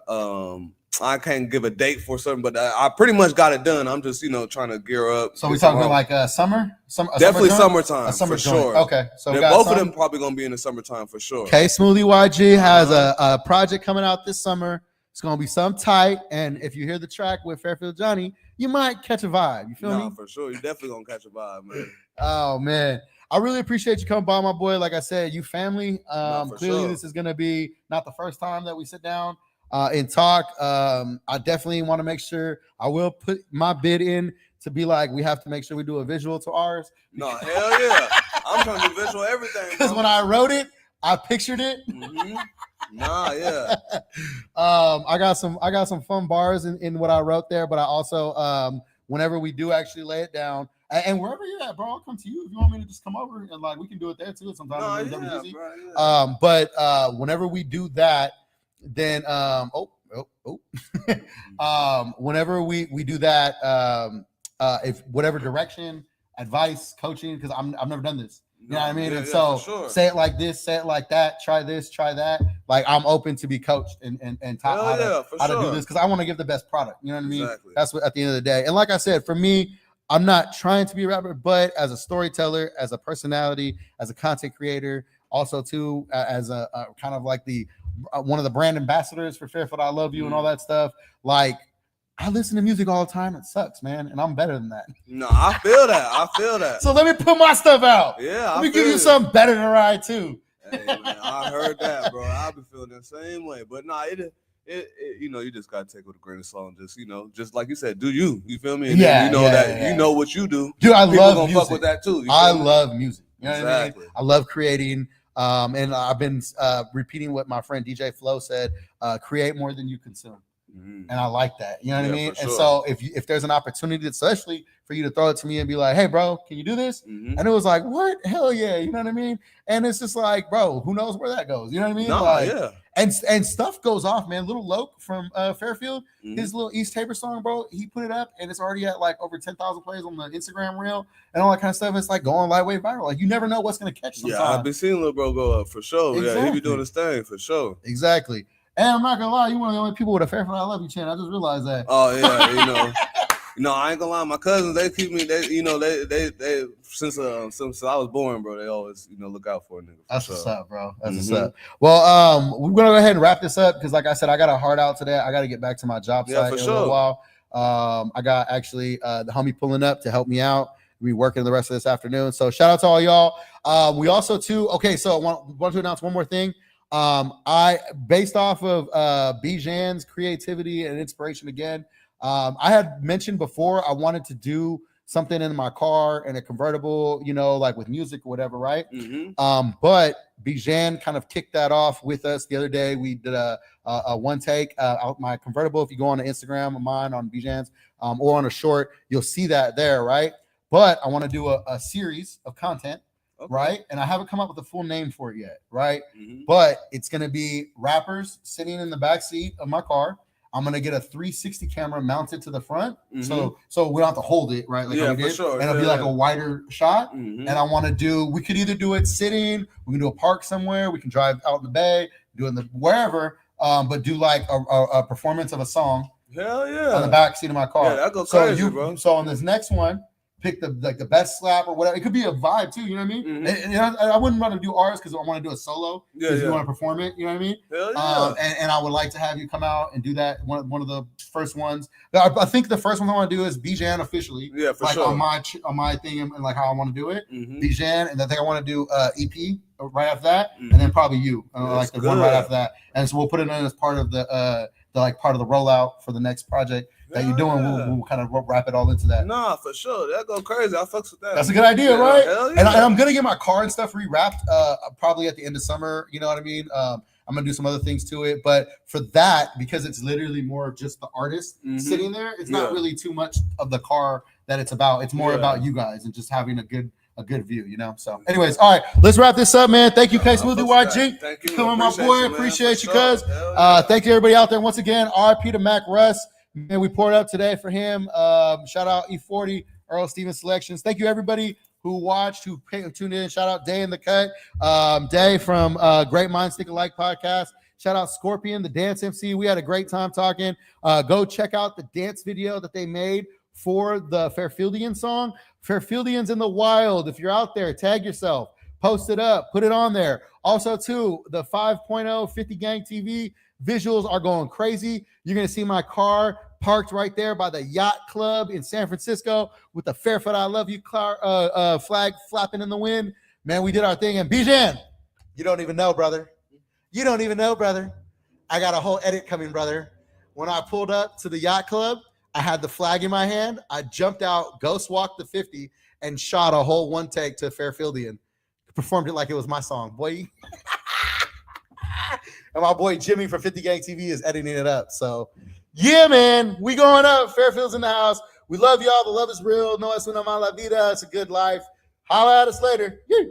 I can't give a date for something, but I pretty much got it done. I'm just trying to gear up. So we're talking like summer, definitely summer summertime, a summer for joint. sure. Okay, so we They're got both some. of them probably gonna be in the summertime for sure. Okay, Smoothie YG has a project coming out this summer. It's gonna be some tight, and if you hear the track with Fairfield Johnny, you might catch a vibe. You feel me? For sure. You're definitely gonna catch a vibe, man. Oh man, I really appreciate you coming by, my boy. Like I said, you family. For Clearly, sure. this is gonna be not the first time that we sit down and talk. I definitely want to make sure I will put my bid in to be like, we have to make sure we do a visual to ours. No, hell yeah. I'm trying to do visual everything. Because bro. when I wrote it, I pictured it. Mhm. Nah, yeah. I got some fun bars in what I wrote there, but I also whenever we do actually lay it down, and wherever you're at, bro, I'll come to you if you want me to just come over and like we can do it there too. Sometimes Nah, it's yeah, really busy. bro, yeah. But whenever we do that, then whenever we do that, if whatever direction, advice, coaching, because I've never done this. You know what I mean? Yeah, And yeah, so for sure. say it like this, say it like that, try this, try that. Like I'm open to be coached and taught Hell how, yeah, to, for how to do sure. this because I want to give the best product. You know what I mean? Exactly. That's what at the end of the day. And like I said, for me, I'm not trying to be a rapper, but as a storyteller, as a personality, as a content creator, also too as a kind of like the one of the brand ambassadors for Fairfield I Love You and all that stuff. Like I listen to music all the time. It sucks, man, and I'm better than that. No, I feel that. I feel that. So let me put my stuff out. Yeah, Let me give you something better than ride too. Hey, man, I heard that, bro. I be feeling the same way. But nah, it you just gotta take it with a grain of salt and just just like you said, do you? You feel me? And Yeah, then you know yeah, that yeah. you know what you do. Dude, I People love gonna music. fuck with that too. I love music. You know what I Exactly. mean? I love creating. And I've been repeating what my friend DJ Flow said: create more than you consume. Mhm. And I like that. You know what I Yeah, mean? for And sure. so if there's an opportunity, especially for you to throw it to me and be like, hey, bro, can you do this? Mhm. And it was like, what? Hell yeah. You know what I mean? And it's just like, bro, who knows where that goes? You know what I mean? Nah, Like, yeah. and stuff goes off, man. Little Loke from Fairfield, Mhm. his little East Tabor song, bro, he put it up and it's already at like over 10,000 plays on the Instagram reel and all that kind of stuff. It's like going lightweight viral. Like you never know what's going to catch sometimes. Yeah, I've been seeing Lil Bro go up for sure. Yeah, he Exactly. be doing his thing for sure. Exactly. And I'm not gonna lie, you're one of the only people with a Fairfield I Love You channel. I just realized that. Oh yeah, I ain't gonna lie. My cousins, they keep me. They since I was born, bro. They always look out for a nigga. For That's sure. what's up, bro. That's what's Mhm. up. Well, we're gonna go ahead and wrap this up because, like I said, I got a heart out today. I got to get back to my job Yeah, site for in a little sure. while. I got actually the homie pulling up to help me out. We working the rest of this afternoon. So shout out to all y'all. We also too. Okay, so I want to announce one more thing. I based off of Bijan's creativity and inspiration again. I had mentioned before I wanted to do something in my car in a convertible, like with music or whatever, right? Mm-hmm. But Bijan kind of kicked that off with us the other day. We did a one take out my convertible. If you go on the Instagram of mine on Bijan's or on a short, you'll see that there, right? But I want to do a series of content. Okay. Right. And I haven't come up with a full name for it yet. Right. Mm-hmm. But it's going to be rappers sitting in the back seat of my car. I'm going to get a 360 camera mounted to the front. Mm-hmm. So we don't have to hold it. Right. Like Yeah, how we for did. sure. And it'll be Yeah, like yeah. a wider shot. Mm-hmm. And I want to we could either do it sitting. We can do a park somewhere. We can drive out in the bay, do it in the wherever. But do like a performance of a song Hell yeah. on the back seat of my car. Yeah, that goes so crazy, bro. So on this next one, pick the best slap or whatever. It could be a vibe too. You know what I mean? Mhm. And I wouldn't want to do ours because I want to do a solo. Yeah, Because you yeah. want to perform it. You know what I mean? Hell yeah. And I would like to have you come out and do that. One of the first ones. I think the first one I want to do is Bijan officially. Yeah, for like sure. on my thing and like how I want to do it. Mhm. Bijan, and I think I want to do EP right after that, Mhm. and then probably you, like That's the one right good. after that. And so we'll put it in as part of the part of the rollout for the next project that you're doing. Yeah. We'll kind of wrap it all into that. Nah, for sure. That go crazy. I fucks with that. That's a good idea, Yeah, right? Hell yeah. And I'm gonna get my car and stuff rewrapped probably at the end of summer. You know what I mean? I'm gonna do some other things to it. But for that, because it's literally more of just the artist sitting there, it's not really too much of the car that it's about. It's more about you guys and just having a good view, you know. So, anyways, all right, let's wrap this up, man. Thank you, K Smoothie YG. Thank you. Coming, my boy. Appreciate you, cuz. Yeah. Thank you, everybody out there. Once again, RP to Mac Russ. Man, we poured up today for him. Shout out E40, Earl Stevens Selections. Thank you, everybody who watched, who tuned in. Shout out Day in the Cut. Day from Great Minds Think Alike podcast. Shout out Scorpion, the dance MC. We had a great time talking. Go check out the dance video that they made for the Fairfieldian song. Fairfieldians in the wild. If you're out there, tag yourself, post it up, put it on there. Also, too, the 5.0 50 Gang TV visuals are going crazy. You're going to see my car parked right there by the Yacht Club in San Francisco with the Fairfoot I Love You flag flapping in the wind. Man, we did our thing. And Bijan, you don't even know, brother. You don't even know, brother. I got a whole edit coming, brother. When I pulled up to the Yacht Club, I had the flag in my hand. I jumped out, ghost walked the 50, and shot a whole one take to Fairfieldian. Performed it like it was my song, boy. And my boy Jimmy from 50 Gang TV is editing it up. So, yeah, man, we going up. Fairfield's in the house. We love y'all. The love is real. No es una mala vida. It's a good life. Holla at us later. Yeah.